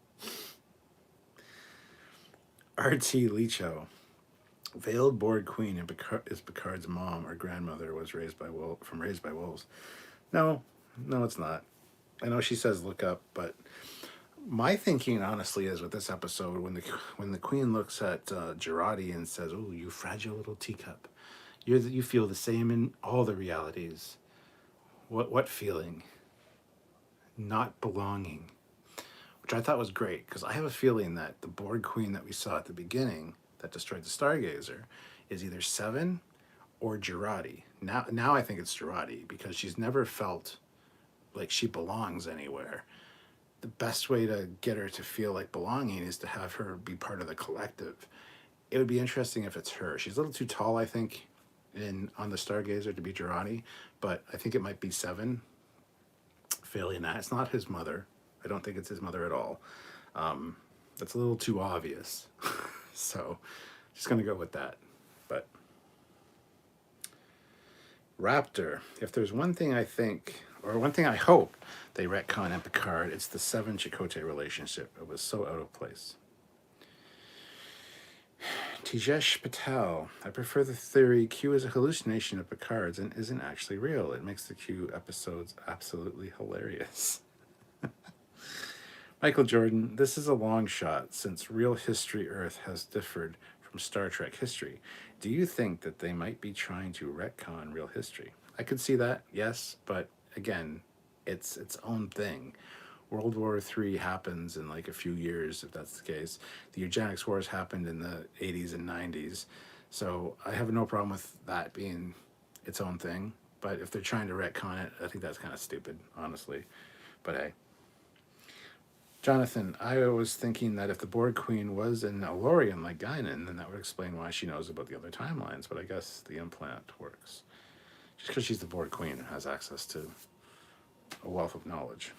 R.T. Leacho. Veiled Borg Queen is Picard's mom or grandmother was raised by wolves. No, it's not. I know she says look up, but my thinking honestly is with this episode, when the Queen looks at Girardi and says, "Oh, you fragile little teacup, you feel the same in all the realities." What feeling? Not belonging, which I thought was great, because I have a feeling that the Borg Queen that we saw at the beginning that destroyed the Stargazer is either Seven or Girardi. Now I think it's Girardi, because she's never felt like she belongs anywhere. The best way to get her to feel like belonging is to have her be part of the collective. It would be interesting if it's her. She's a little too tall, I think, on the Stargazer to be Girardi, but I think it might be Seven. Failing that, it's not his mother. I don't think it's his mother at all. That's a little too obvious. So, just going to go with that. But Raptor, if there's one thing I think, or one thing I hope they retcon in Picard, it's the Seven Chakotay relationship. It was so out of place. Tijesh Patel, I prefer the theory Q is a hallucination of Picard's and isn't actually real. It makes the Q episodes absolutely hilarious. Michael Jordan, this is a long shot since real history Earth has differed from Star Trek history. Do you think that they might be trying to retcon real history? I could see that, yes, but again, it's its own thing. World War III happens in like a few years, if that's the case. The eugenics wars happened in the 80s and 90s. So I have no problem with that being its own thing. But if they're trying to retcon it, I think that's kind of stupid, honestly. But hey. Jonathan, I was thinking that if the Borg Queen was an Elorian like Guinan, then that would explain why she knows about the other timelines. But I guess the implant works. Just because she's the Borg Queen and has access to a wealth of knowledge.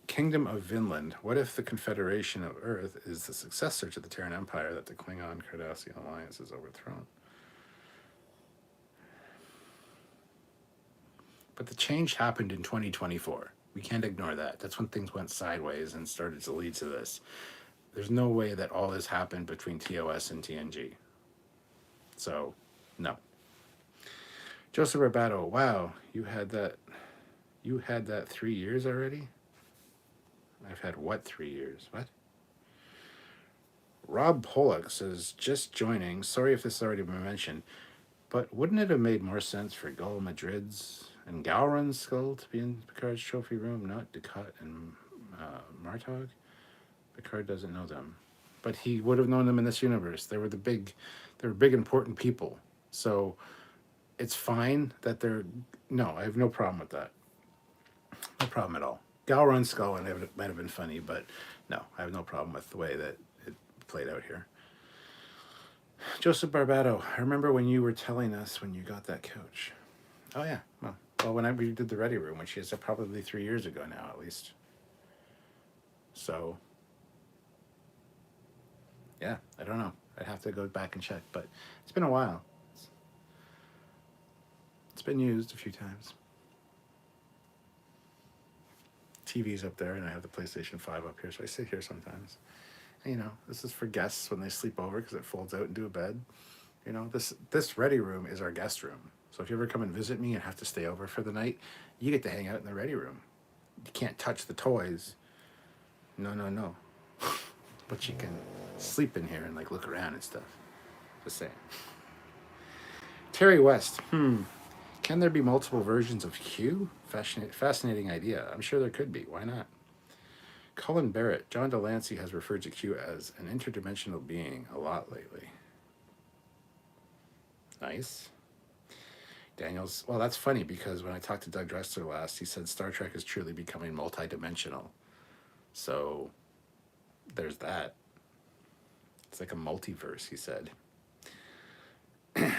Kingdom of Vinland. What if the Confederation of Earth is the successor to the Terran Empire that the Klingon-Cardassian alliance has overthrown? But the change happened in 2024. We can't ignore that. That's when things went sideways and started to lead to this. There's no way that all this happened between TOS and TNG. So, no. Joseph Rabato, wow, you had that 3 years already? I've had what 3 years? What? Rob Pollock says, just joining. Sorry if this has already been mentioned, but wouldn't it have made more sense for Gul Madrid's and Gowron's skull to be in Picard's trophy room, not Ducat and Martog? Picard doesn't know them, but he would have known them in this universe. They were big important people. So it's fine that they're. No, I have no problem with that. No problem at all. Gowron Skull and it might have been funny, but no, I have no problem with the way that it played out here. Joseph Barbato, I remember when you were telling us when you got that couch. Oh yeah, well when we did the Ready Room, which is probably 3 years ago now at least. So yeah, I don't know. I'd have to go back and check, but it's been a while. It's been used a few times. TV's up there, and I have the PlayStation 5 up here, so I sit here sometimes. And, you know, this is for guests when they sleep over because it folds out into a bed. You know, this Ready Room is our guest room. So if you ever come and visit me and have to stay over for the night, you get to hang out in the Ready Room. You can't touch the toys. No. But you can sleep in here and like look around and stuff. Just saying. Terry West. Can there be multiple versions of Q? Fascinating idea. I'm sure there could be. Why not? Colin Barrett. John Delancey has referred to Q as an interdimensional being a lot lately. Nice. Daniels. Well, that's funny because when I talked to Doug Dressler last, he said Star Trek is truly becoming multidimensional. So there's that. It's like a multiverse, he said.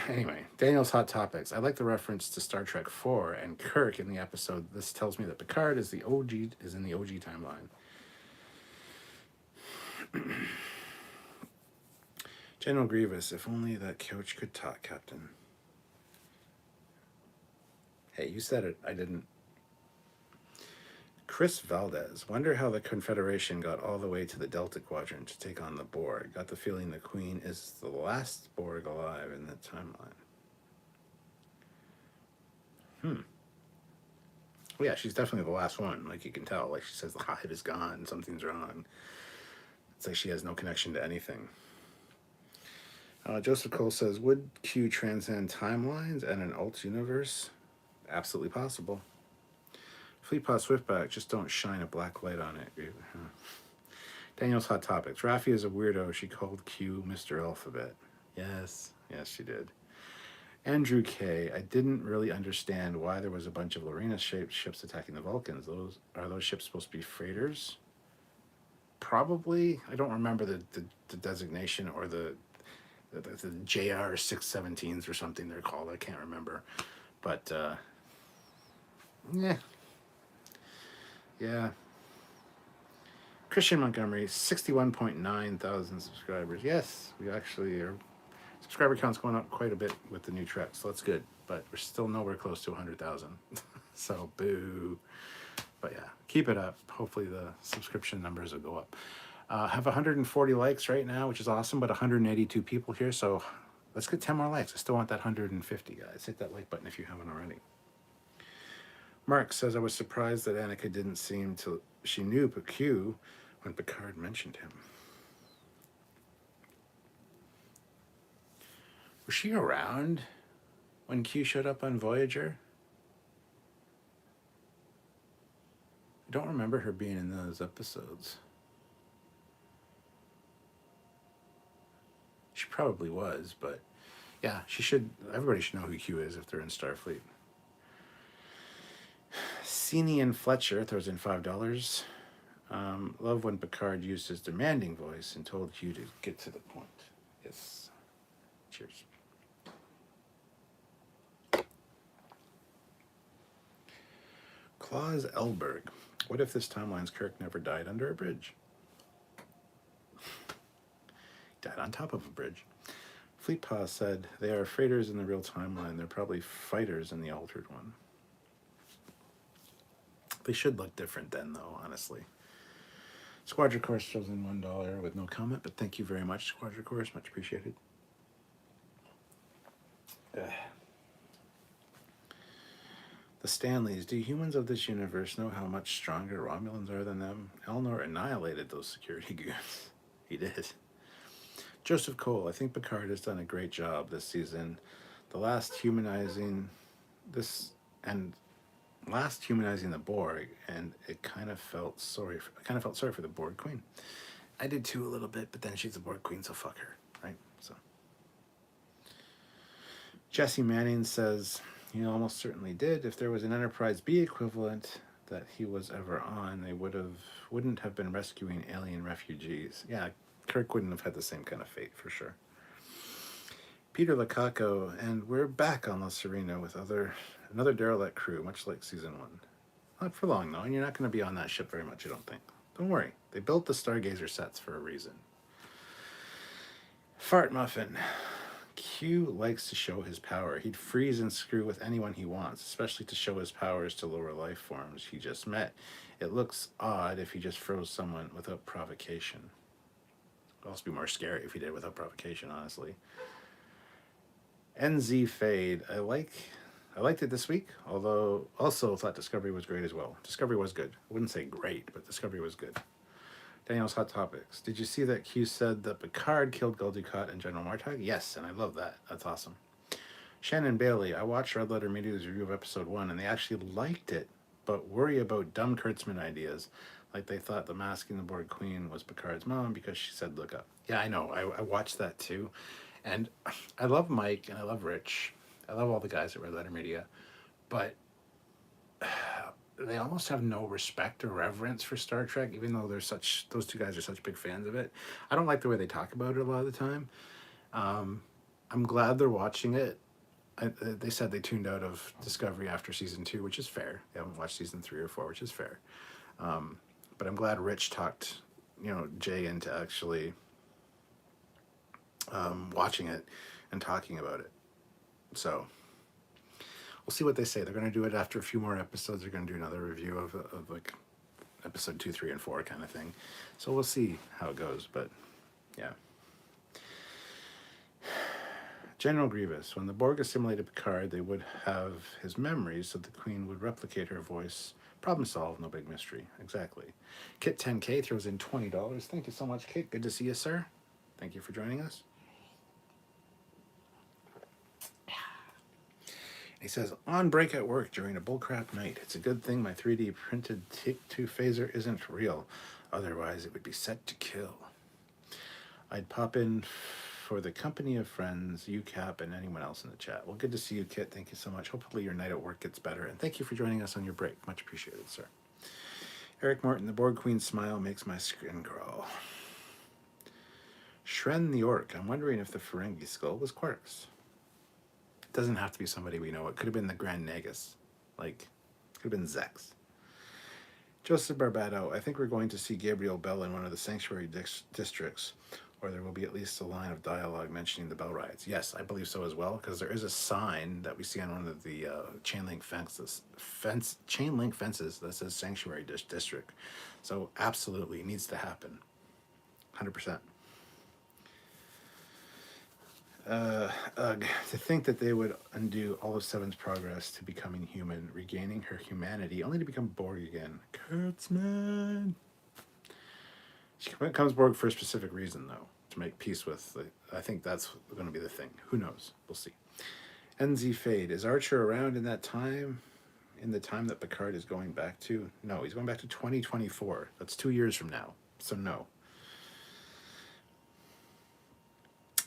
Anyway, Daniel's Hot Topics. I like the reference to Star Trek 4 and Kirk in the episode. This tells me that Picard is in the OG timeline. General Grievous, if only that couch could talk, Captain. Hey, you said it. I didn't. Chris Valdez. Wonder how the Confederation got all the way to the Delta Quadrant to take on the Borg. Got the feeling the Queen is the last Borg alive in that timeline. Well, yeah, she's definitely the last one. Like you can tell. Like she says, the hive is gone. Something's wrong. It's like she has no connection to anything. Joseph Cole says, would Q transcend timelines and an alt universe? Absolutely possible. Fleetpod Swiftback, just don't shine a black light on it. Daniel's Hot Topics. Raffi is a weirdo. She called Q Mr. Alphabet. Yes, she did. Andrew K. I didn't really understand why there was a bunch of Lorena-shaped ships attacking the Vulcans. Are those ships supposed to be freighters? Probably. I don't remember the designation or the JR 617s or something they're called. I can't remember. But, yeah. Christian Montgomery, 61.9 thousand subscribers. Yes, we actually are. Subscriber count's going up quite a bit with the new Trek, so that's good. But we're still nowhere close to 100,000. So, boo. But yeah, keep it up. Hopefully the subscription numbers will go up. Have 140 likes right now, which is awesome, but 182 people here. So let's get 10 more likes. I still want that 150, guys. Hit that like button if you haven't already. Mark says, I was surprised that Annika didn't seem to... She knew Q when Picard mentioned him. Was she around when Q showed up on Voyager? I don't remember her being in those episodes. She probably was, but yeah, she should. Everybody should know who Q is if they're in Starfleet. Cene and Fletcher throws in $5. Love when Picard used his demanding voice and told Q to get to the point. Yes. Cheers. Claus Elberg. What if this timeline's Kirk never died under a bridge? Died on top of a bridge. Fleetpaw said, they are freighters in the real timeline. They're probably fighters in the altered one. They should look different then, though, honestly. Squadron Course shows in $1 with no comment, but thank you very much, Squadron Course. Much appreciated. The Stanleys. Do humans of this universe know how much stronger Romulans are than them? Elnor annihilated those security goons. He did. Joseph Cole. I think Picard has done a great job this season. Last humanizing the Borg, and I kind of felt sorry for the Borg Queen. I did too a little bit, but then she's a Borg queen, so fuck her, right? So Jesse Manning says he almost certainly did. If there was an Enterprise B equivalent that he was ever on, they wouldn't have been rescuing alien refugees. Yeah, Kirk wouldn't have had the same kind of fate for sure. Peter Locaco, and we're back on La Serena with another derelict crew, much like season 1. Not for long though, and you're not going to be on that ship very much, I don't think. Don't worry, they built the Stargazer sets for a reason. Fart Muffin. Q likes to show his power. He'd freeze and screw with anyone he wants, especially to show his powers to lower life forms he just met. It looks odd if he just froze someone without provocation. It would also be more scary if he did it without provocation, honestly. NZ Fade. I liked it this week, although also thought Discovery was great as well. Discovery was good. I wouldn't say great, but Discovery was good. Daniel's Hot Topics. Did you see that Q said that Picard killed Gul Dukat and General Martag? Yes, and I love that. That's awesome. Shannon Bailey. I watched Red Letter Media's review of episode 1, and they actually liked it, but worry about dumb Kurtzman ideas, like they thought the masking the Borg Queen was Picard's mom because she said look up. Yeah, I know. I watched that too. And I love Mike and I love Rich. I love all the guys at Red Letter Media, but they almost have no respect or reverence for Star Trek, even though those two guys are such big fans of it. I don't like the way they talk about it a lot of the time. I'm glad they're watching it. They said they tuned out of Discovery after season 2, which is fair. They haven't watched season 3 or 4, which is fair. But I'm glad Rich talked, Jay into actually watching it and talking about it. So we'll see what they say. They're going to do it after a few more episodes. They're going to do another review of like episode 2, 3, and 4 kind of thing. So we'll see how it goes. But yeah. General Grievous. When the Borg assimilated Picard, they would have his memories, so the Queen would replicate her voice. Problem solved. No big mystery. Exactly. Kit 10K throws in $20. Thank you so much, Kit. Good to see you, sir. Thank you for joining us. He says, on break at work during a bullcrap night. It's a good thing my 3D printed Take-Two phaser isn't real. Otherwise, it would be set to kill. I'd pop in for the company of friends, UCAP, and anyone else in the chat. Well, good to see you, Kit. Thank you so much. Hopefully your night at work gets better. And thank you for joining us on your break. Much appreciated, sir. Eric Morton, the Borg Queen's smile makes my skin crawl. Shren the Orc. I'm wondering if the Ferengi skull was Quark's. Doesn't have to be somebody we know. It could have been the Grand Nagus. Could have been Zex. Joseph Barbado, I think we're going to see Gabriel Bell in one of the sanctuary districts, or there will be at least a line of dialogue mentioning the Bell riots. Yes, I believe so as well, because there is a sign that we see on one of the chain link fences that says sanctuary district. So absolutely, it needs to happen. 100%. To think that they would undo all of Seven's progress to becoming human, regaining her humanity, only to become Borg again. Kurtzman! She becomes Borg for a specific reason, though, to make peace with. I think that's going to be the thing. Who knows? We'll see. NZ Fade. Is Archer around in that time? In the time that Picard is going back to? No, he's going back to 2024. That's 2 years from now. So no.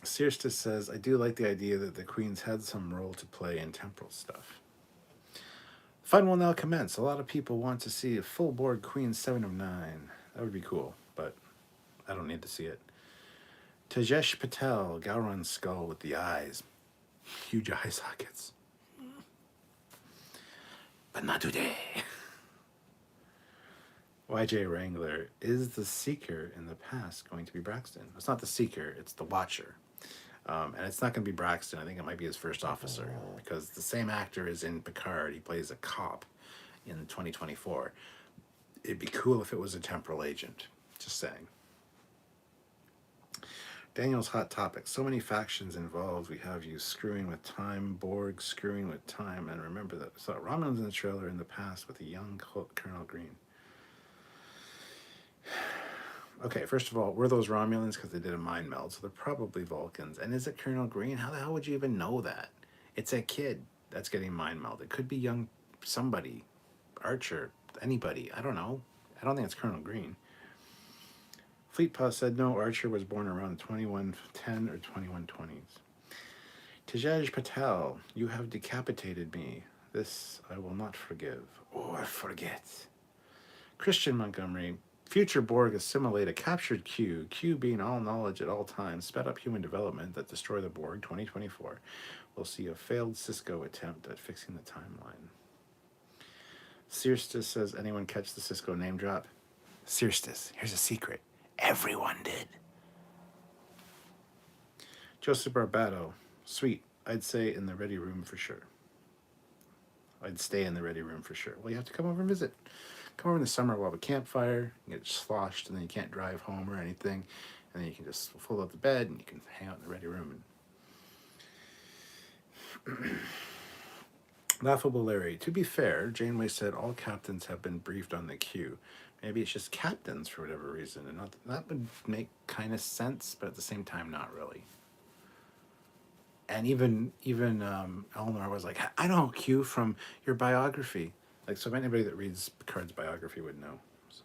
Sirsta says, I do like the idea that the Queen's had some role to play in temporal stuff. Fun will now commence. A lot of people want to see a full Borg Queen 7 of 9. That would be cool, but I don't need to see it. Tejesh Patel, Gowron's skull with the eyes. Huge eye sockets. But not today. YJ Wrangler, is the Seeker in the past going to be Braxton? It's not the Seeker, it's the Watcher. And it's not going to be Braxton. I think it might be his first officer, because the same actor is in Picard. He plays a cop in 2024. It'd be cool if it was a temporal agent. Just saying. Daniel's Hot Topic. So many factions involved. We have you screwing with time, Borg screwing with time, and remember that we saw Romulans in the trailer in the past with a young Colonel Green. Okay, first of all, were those Romulans? Because they did a mind meld, so they're probably Vulcans. And is it Colonel Green? How the hell would you even know that? It's a kid that's getting mind meld. It could be young somebody, Archer, anybody. I don't know. I don't think it's Colonel Green. Fleet Paw said no, Archer was born around 2110 or 2120s. Tejaj Patel, you have decapitated me. This I will not forgive or forget. Christian Montgomery, future Borg assimilate a captured Q, Q being all knowledge at all times, sped up human development that destroy the Borg 2024. We'll see a failed Cisco attempt at fixing the timeline. Searstis says, anyone catch the Cisco name drop? Searstis, here's a secret. Everyone did. Joseph Barbato, sweet. I'd say in the ready room for sure. I'd stay in the ready room for sure. Well, you have to come over and visit. Come over in the summer, we'll have a campfire, you get sloshed, and then you can't drive home or anything. And then you can just fold out the bed and you can hang out in the ready room. And Laughable Larry, to be fair, Janeway said all captains have been briefed on the Q. Maybe it's just captains for whatever reason. And not, that would make kind of sense, but at the same time, not really. And even Eleanor was like, I know Q from your biography. Like, so anybody that reads Picard's biography would know. So.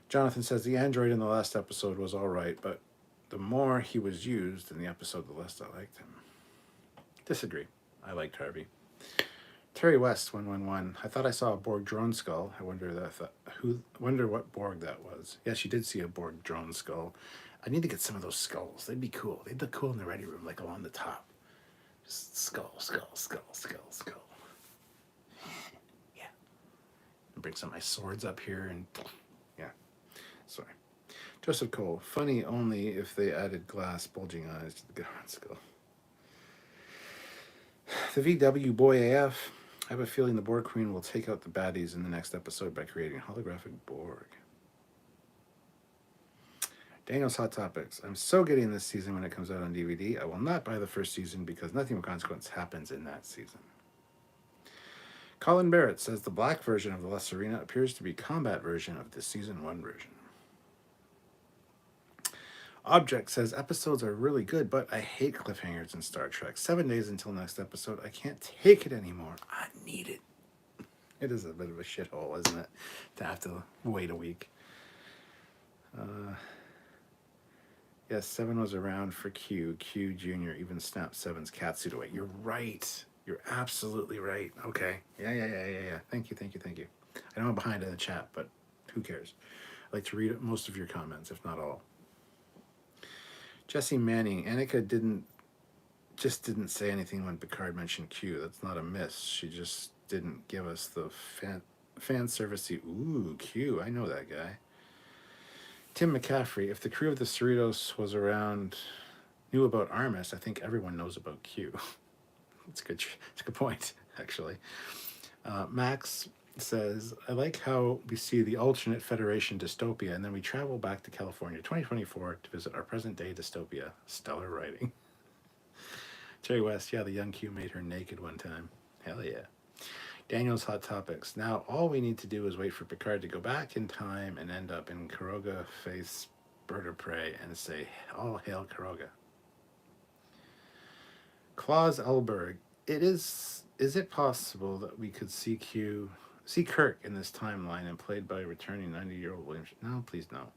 Jonathan says, the android in the last episode was all right, but the more he was used in the episode, the less I liked him. Disagree. I liked Harvey. Terry West 111. I thought I saw a Borg drone skull. I wonder what Borg that was. Yes, you did see a Borg drone skull. I need to get some of those skulls. They'd be cool. They'd look cool in the ready room, like along the top. Just skull. Yeah. And bring some of my swords up here and yeah. Sorry. Joseph Cole. Funny only if they added glass bulging eyes to the Garon skull. The VW Boy AF. I have a feeling the Borg Queen will take out the baddies in the next episode by creating holographic Borg. Daniel's Hot Topics. I'm so getting this season when it comes out on DVD. I will not buy the first season because nothing of consequence happens in that season. Colin Barrett says the black version of the La Serena appears to be combat version of the season 1 version. Object says episodes are really good, but I hate cliffhangers in Star Trek. 7 days until next episode. I can't take it anymore. I need it. It is a bit of a shithole, isn't it? To have to wait a week. Yes, 7 was around for Q. Q Jr. even snapped 7's catsuit away. You're right. You're absolutely right. Okay. Yeah. Thank you. I know I'm behind in the chat, but who cares? I like to read most of your comments, if not all. Jesse Manning, Annika didn't say anything when Picard mentioned Q. That's not a miss. She just didn't give us the fan servicey, ooh, Q. I know that guy. Tim McCaffrey, if the crew of the Cerritos was around, knew about Armis, I think everyone knows about Q. It's a good point, actually. Max says, I like how we see the alternate Federation dystopia, and then we travel back to California 2024 to visit our present-day dystopia. Stellar writing. Terry West, yeah, the young Q made her naked one time. Hell yeah. Daniel's Hot Topics. Now, all we need to do is wait for Picard to go back in time and end up in Karoga face Bird of Prey and say, all hail Karoga. Claus Elberg. Is it possible that we could see Kirk in this timeline and played by returning 90-year-old William? No, please no.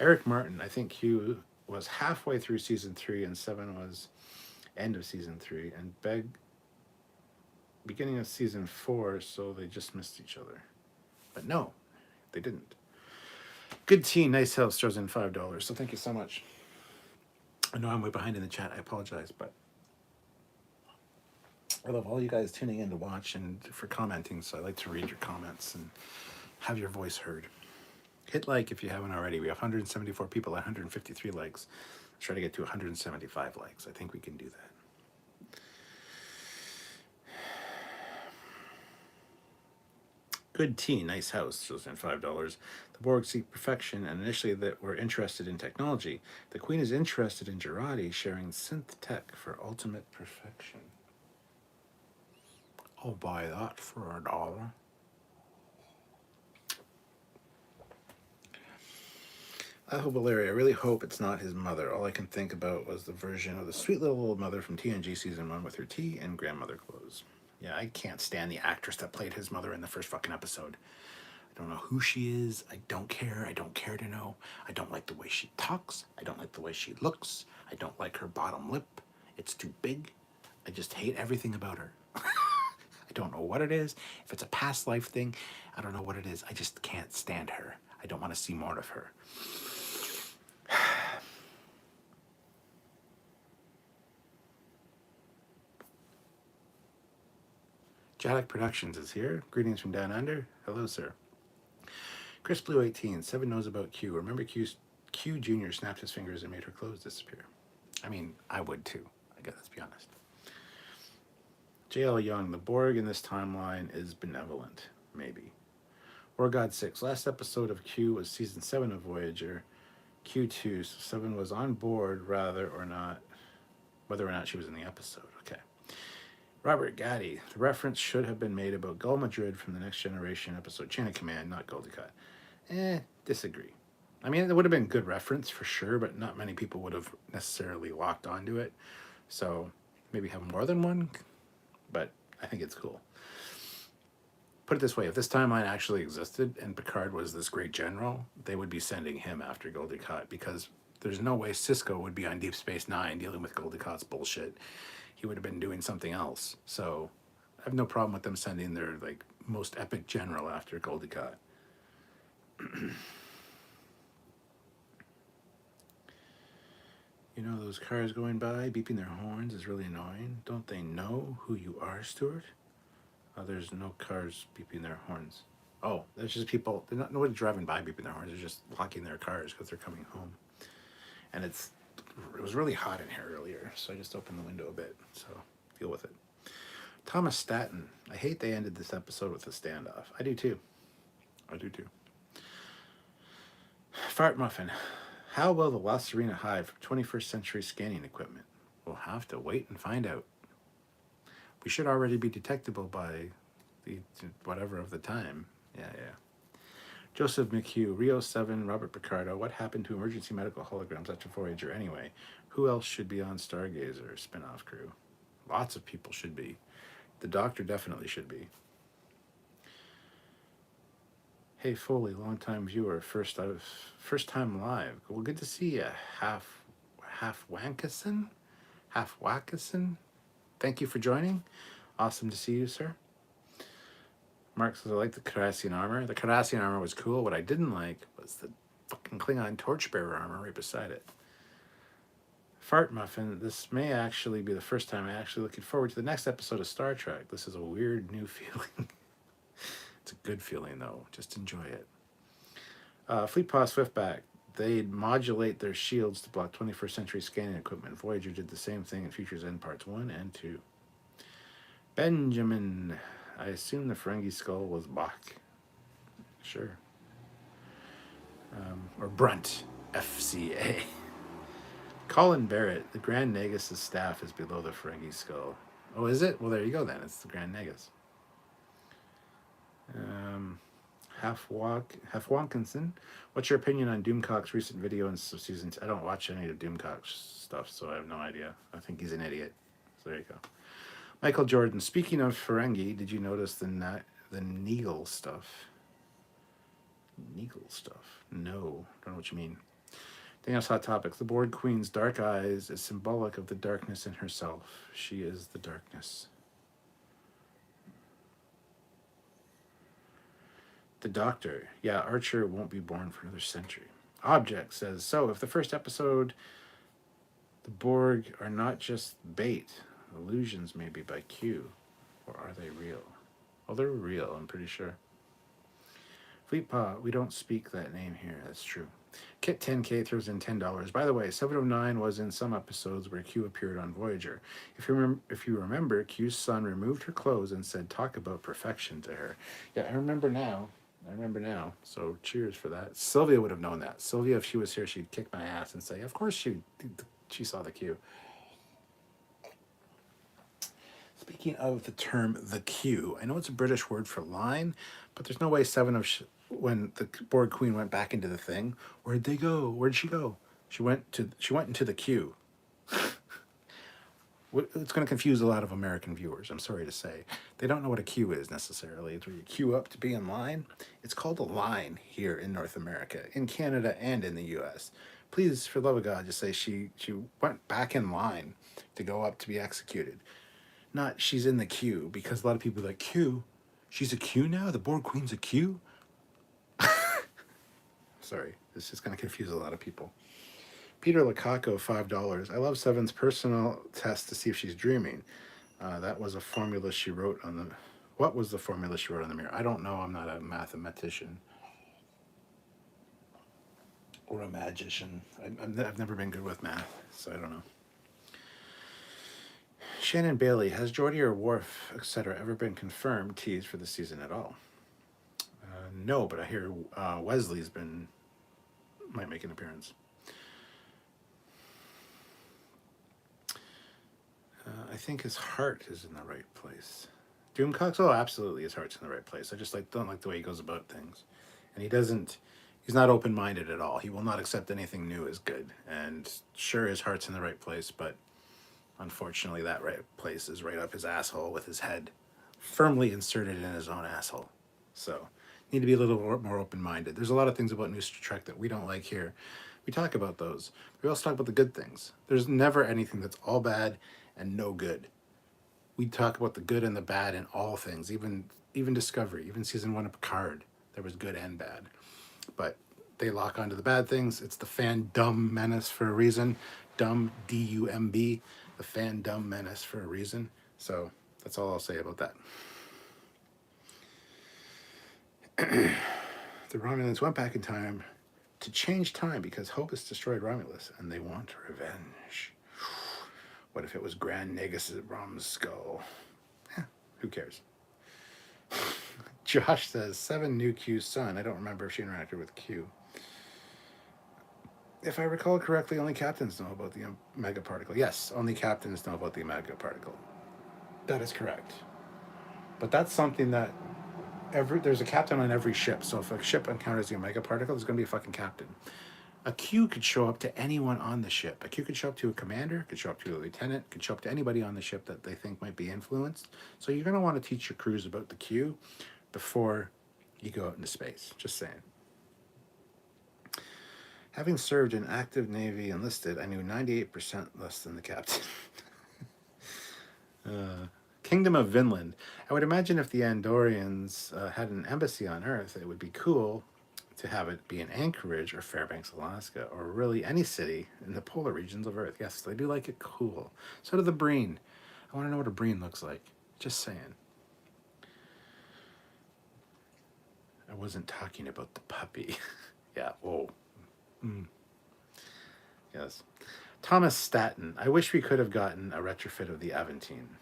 Eric Martin, I think Q was halfway through season 3 and 7 was end of season 3 and beginning of season 4, so they just missed each other. But no, they didn't. Good tea, nice house, throws in $5. So thank you so much. I know I'm way behind in the chat. I apologize, but I love all you guys tuning in to watch and for commenting, so I like to read your comments and have your voice heard. Hit like if you haven't already. We have 174 people, 153 likes. Let's try to get to 175 likes. I think we can do that. Good tea, nice house, throws in $5. The Borg seek perfection, and initially that we're interested in technology. The Queen is interested in Girardi sharing synth tech for ultimate perfection. I'll buy that for $1. I hope Valeria, I really hope it's not his mother. All I can think about was the version of the sweet little old mother from TNG Season 1 with her tea and grandmother clothes. Yeah, I can't stand the actress that played his mother in the first fucking episode. I don't know who she is. I don't care. I don't care to know. I don't like the way she talks. I don't like the way she looks. I don't like her bottom lip. It's too big. I just hate everything about her. I don't know what it is. If it's a past life thing, I don't know what it is. I just can't stand her. I don't want to see more of her. Jaddock Productions is here. Greetings from down under. Hello, sir. Chris Blue 18. Seven knows about Q. Remember Q Jr. snapped his fingers and made her clothes disappear. I mean, I would too. I guess, let's be honest. JL Young. The Borg in this timeline is benevolent. Maybe. War God 6. Last episode of Q was season 7 of Voyager. Q2. So 7 was on board whether or not she was in the episode. Okay. Robert Gaddy. The reference should have been made about Gul Madrid from the Next Generation episode Chain of Command, not Goldicott. Disagree. I mean, it would have been good reference for sure, but not many people would have necessarily locked onto it. So maybe have more than one, but I think it's cool. Put it this way, if this timeline actually existed and Picard was this great general, they would be sending him after Goldicott, because there's no way Sisko would be on Deep Space Nine dealing with Goldicott's bullshit. He would have been doing something else. So I have no problem with them sending their like most epic general after Goldicott. You know, those cars going by, beeping their horns is really annoying. Don't they know who you are, Stuart? Oh, there's no cars beeping their horns. Oh, there's just people, they're not, nobody's driving by beeping their horns. They're just locking their cars because they're coming home. And it was really hot in here earlier, so I just opened the window a bit. So deal with it. Thomas Staton. I hate they ended this episode with a standoff. I do too. Fart Muffin. How will the La Serena hide from 21st century scanning equipment? We'll have to wait and find out. We should already be detectable by the whatever of the time. Yeah. Joseph McHugh, Rio 7, Robert Picardo. What happened to emergency medical holograms after Voyager anyway? Who else should be on Stargazer spin-off crew? Lots of people should be. The Doctor definitely should be. Hey Foley, long-time viewer, first time live. Well, good to see you. Half Wankison. Thank you for joining. Awesome to see you, sir. Mark says, I like the Cardassian armor. The Cardassian armor was cool. What I didn't like was the fucking Klingon torchbearer armor right beside it. Fart Muffin, this may actually be the first time I'm actually looking forward to the next episode of Star Trek. This is a weird new feeling. It's a good feeling, though. Just enjoy it. Fleet Paw Swiftback. They'd modulate their shields to block 21st century scanning equipment. Voyager did the same thing in Futures End Parts 1 and 2. Benjamin. I assume the Ferengi skull was Bach. Sure. Or Brunt. FCA. Colin Barrett. The Grand Negus' staff is below the Ferengi skull. Oh, is it? Well, there you go then. It's the Grand Negus. Half-Wankinson. What's your opinion on Doomcock's recent video in season 2? I don't watch any of Doomcock's stuff, so I have no idea. I think he's an idiot. So there you go. Michael Jordan. Speaking of Ferengi, did you notice the Neagle stuff? No. Don't know what you mean. Daniel's Hot Topics. The Borg Queen's dark eyes is symbolic of the darkness in herself. She is the darkness. The Doctor. Yeah, Archer won't be born for another century. Object says, so if the first episode, the Borg are not just bait, illusions maybe by Q, or are they real? Well, they're real, I'm pretty sure. Fleetpaw, we don't speak that name here, that's true. Kit 10K throws in $10. By the way, 709 was in some episodes where Q appeared on Voyager. If you remember, Q's son removed her clothes and said, talk about perfection to her. Yeah, I remember now. So cheers for that. Sylvia would have known that. Sylvia, if she was here, she'd kick my ass and say, of course she saw the Q. Speaking of the term the Q, I know it's a British word for line, but there's no way when the Borg Queen went back into the thing, where'd they go? Where'd she go? She went into the Q. It's going to confuse a lot of American viewers, I'm sorry to say. They don't know what a queue is necessarily. It's where you queue up to be in line. It's called a line here in North America, in Canada, and in the US. Please, for the love of God, just say she went back in line to go up to be executed. Not she's in the queue, because a lot of people are like, queue? She's a queue now? The Borg Queen's a queue? Sorry, this is going to confuse a lot of people. Peter Lukaku, $5. I love Seven's personal test to see if she's dreaming. That was a formula she wrote on the... What was the formula she wrote on the mirror? I don't know. I'm not a mathematician. Or a magician. I've never been good with math, so I don't know. Shannon Bailey, has Geordi or Worf, etc., ever been confirmed teased for the season at all? No, but I hear Wesley's might make an appearance. I think his heart is in the right place. Doomcox, oh, absolutely, his heart's in the right place. I just don't like the way he goes about things, and he's not open-minded at all. He will not accept anything new as good. And sure, his heart's in the right place, but unfortunately, that right place is right up his asshole with his head firmly inserted in his own asshole. So, need to be a little more open-minded. There's a lot of things about New Star Trek that we don't like here. We talk about those. We also talk about the good things. There's never anything that's all bad and no good. We talk about the good and the bad in all things, even Discovery, even season 1 of Picard. There was good and bad. But they lock onto the bad things. It's the fandom menace for a reason. Dumb, D-U-M-B, the fandom menace for a reason. So that's all I'll say about that. The Romulans went back in time to change time because Hopus destroyed Romulus, and they want revenge. What if it was Grand Negus' Rom's skull? Who cares? Josh says, 7 knew Q's son. I don't remember if she interacted with Q. If I recall correctly, only captains know about the Omega particle. Yes, only captains know about the Omega particle. That is correct. But that's something that there's a captain on every ship. So if a ship encounters the Omega particle, there's going to be a fucking captain. A Q could show up to anyone on the ship. A Q could show up to a commander, could show up to a lieutenant, could show up to anybody on the ship that they think might be influenced. So you're going to want to teach your crews about the Q before you go out into space. Just saying. Having served in active Navy enlisted, I knew 98% less than the captain. Kingdom of Vinland. I would imagine if the Andorians had an embassy on Earth, it would be cool to have it be in Anchorage or Fairbanks, Alaska, or really any city in the polar regions of Earth. Yes, they do like it cool. So do the Breen. I want to know what a Breen looks like. Just saying. I wasn't talking about the puppy. Yeah, whoa. Yes. Thomas Staton. I wish we could have gotten a retrofit of the Aventine.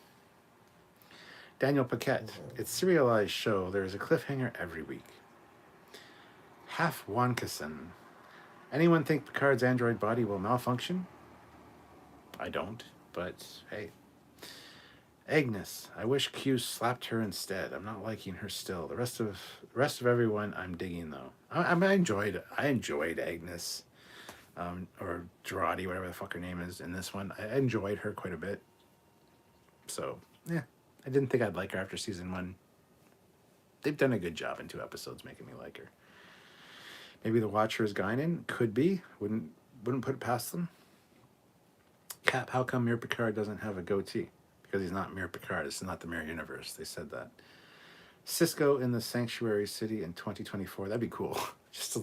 Daniel Paquette. It's serialized show. There is a cliffhanger every week. Half Wankason. Anyone think Picard's android body will malfunction? I don't, but hey. Agnes. I wish Q slapped her instead. I'm not liking her still. The rest of everyone I'm digging though. I enjoyed Agnes. Or Girardi, whatever the fuck her name is in this one. I enjoyed her quite a bit. So, yeah. I didn't think I'd like her after season 1. They've done a good job in 2 episodes making me like her. Maybe the Watcher is Guinan? Could be. Wouldn't put it past them. Cap, how come Mir Picard doesn't have a goatee? Because he's not Mir Picard. It's not the Mir universe. They said that. Cisco in the Sanctuary City in 2024. That'd be cool. Just a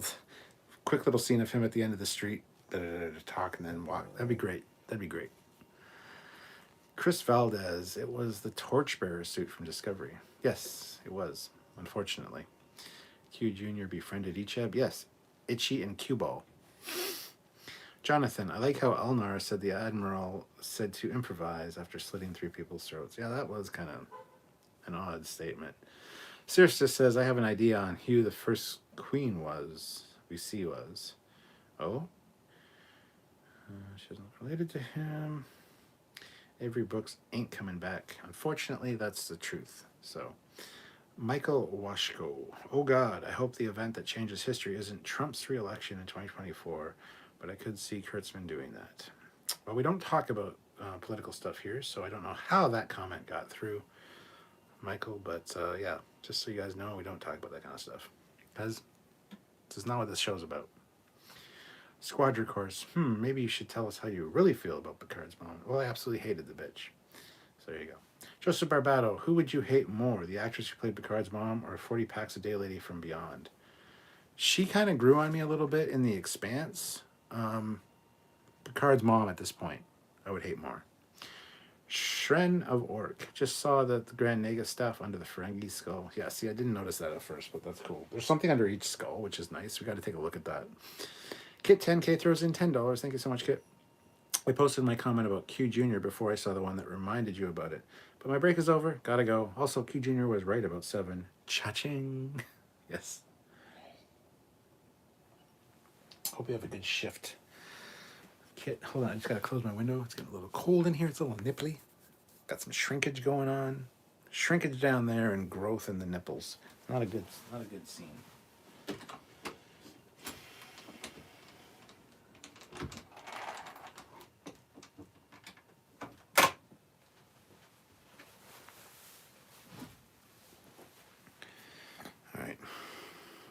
quick little scene of him at the end of the street. Talk and then walk. That'd be great. Chris Valdez. It was the Torchbearer suit from Discovery. Yes, it was. Unfortunately. Q Jr. befriended Icheb. Yes. Itchy and Q-Ball. Jonathan, I like how Elnar said the Admiral said to improvise after slitting 3 people's throats. Yeah, that was kind of an odd statement. Sirsta says, I have an idea on who the first queen was. We see was. Oh? She's not related to him. Avery Brooks ain't coming back. Unfortunately, that's the truth. So, Michael Washko. Oh God, I hope the event that changes history isn't Trump's re-election in 2024, but I could see Kurtzman doing that. Well, we don't talk about political stuff here, so I don't know how that comment got through, Michael. But yeah, just so you guys know, we don't talk about that kind of stuff, because this is not what this show's about. Squadron course. Maybe you should tell us how you really feel about Picard's mom. Well, I absolutely hated the bitch. So there you go. Joseph Barbato, who would you hate more, the actress who played Picard's mom or 40 Packs a Day lady from Beyond? She kind of grew on me a little bit in The Expanse. Picard's mom at this point, I would hate more. Shren of Orc, just saw the Grand Naga stuff under the Ferengi skull. Yeah, see, I didn't notice that at first, but that's cool. There's something under each skull, which is nice. We got to take a look at that. Kit 10K throws in $10. Thank you so much, Kit. I posted my comment about Q Jr. before I saw the one that reminded you about it. But my break is over. Gotta go. Also, Q Jr. was right about 7. Cha-ching. Yes. Hope you have a good shift. Kit, hold on. I just gotta close my window. It's getting a little cold in here. It's a little nipply. Got some shrinkage going on. Shrinkage down there and growth in the nipples. Not a good scene.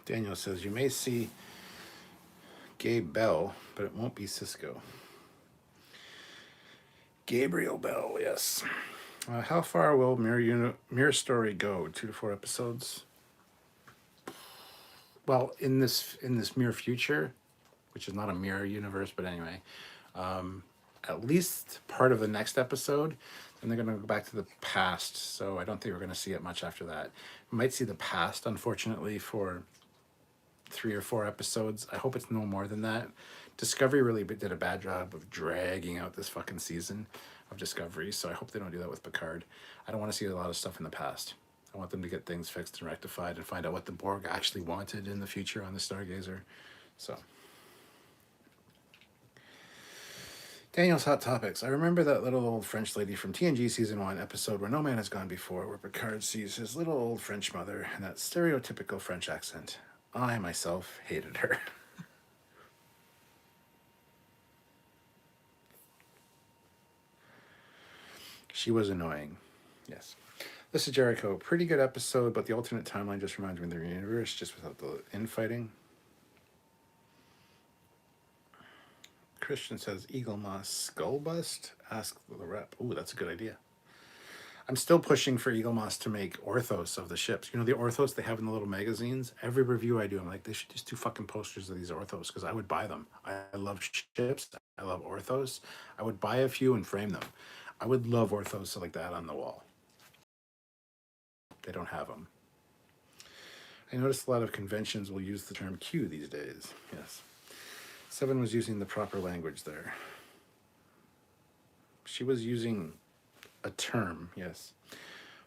Daniel says, you may see Gabe Bell, but it won't be Cisco. Gabriel Bell, yes. How far will Mirror Story go? 2 to 4 episodes? Well, in this Mirror Future, which is not a mirror universe, but anyway, at least part of the next episode, and they're going to go back to the past, so I don't think we're going to see it much after that. We might see the past, unfortunately, for 3 or 4 episodes. I hope it's no more than that. Discovery really did a bad job of dragging out this fucking season of Discovery, so I hope they don't do that with Picard. I don't want to see a lot of stuff in the past. I want them to get things fixed and rectified and find out what the Borg actually wanted in the future on the Stargazer. So, Daniel's Hot Topics. I remember that little old French lady from TNG Season 1 episode where no man has gone before, where Picard sees his little old French mother and that stereotypical French accent. I, myself, hated her. She was annoying. Yes. This is Jericho. Pretty good episode, but the alternate timeline just reminds me of the universe, just without the infighting. Christian says, Eagle Moss skull bust? Ask the rep. Ooh, that's a good idea. I'm still pushing for Eagle Moss to make orthos of the ships. You know, the orthos they have in the little magazines? Every review I do, I'm like, they should just do fucking posters of these orthos, because I would buy them. I love ships. I love orthos. I would buy a few and frame them. I would love orthos like that on the wall. They don't have them. I noticed a lot of conventions will use the term Q these days. Yes. 7 was using the proper language there. She was using a term, yes.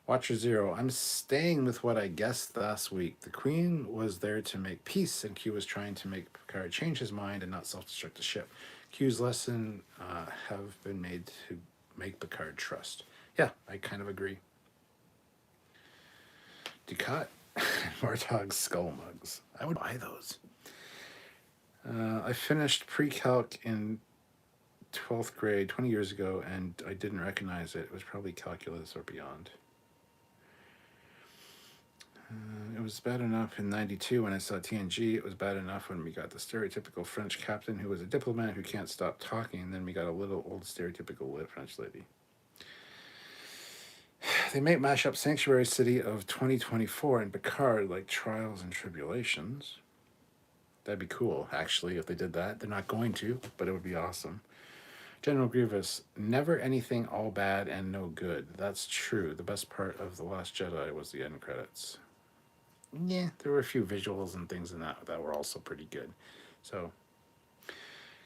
Watcher Zero, I'm staying with what I guessed last week. The Queen was there to make peace, and Q was trying to make Picard change his mind and not self-destruct the ship. Q's lesson have been made to make Picard trust. Yeah, I kind of agree. Ducat and Martog's skull mugs. I would buy those. I finished pre-calc in 12th grade 20 years ago, and I didn't recognize it. It was probably calculus or beyond. It was bad enough in 92 when I saw TNG. It was bad enough when we got the stereotypical French captain who was a diplomat who can't stop talking, and then we got a little old stereotypical French lady. They might mash up Sanctuary City of 2024 and Picard like Trials and Tribulations. That'd be cool, actually, if they did that. They're not going to, but it would be awesome. General Grievous, never anything all bad and no good. That's true. The best part of The Last Jedi was the end credits. Yeah, there were a few visuals and things in that were also pretty good. So,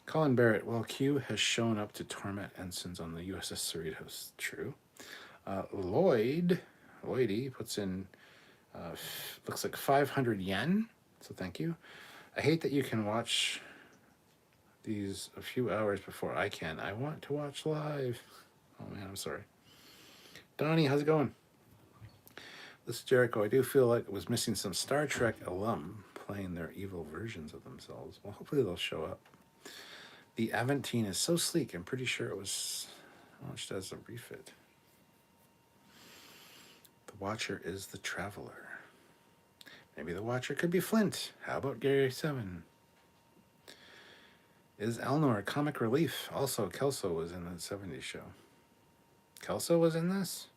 Colin Barrett, well, Q has shown up to torment ensigns on the USS Cerritos. True. Lloydie puts in, looks like 500 yen. So thank you. I hate that you can watch these a few hours before I can. I want to watch live. Oh man, I'm sorry. Donnie, how's it going? This is Jericho. I do feel like it was missing some Star Trek alum playing their evil versions of themselves. Well, hopefully they'll show up. The Aventine is so sleek. I'm pretty sure it was... Launched as a refit. The Watcher is the Traveler. Maybe the Watcher could be Flint. How about Gary 7? Is Elnor comic relief? Also, Kelso was in the 70s show. Kelso was in this?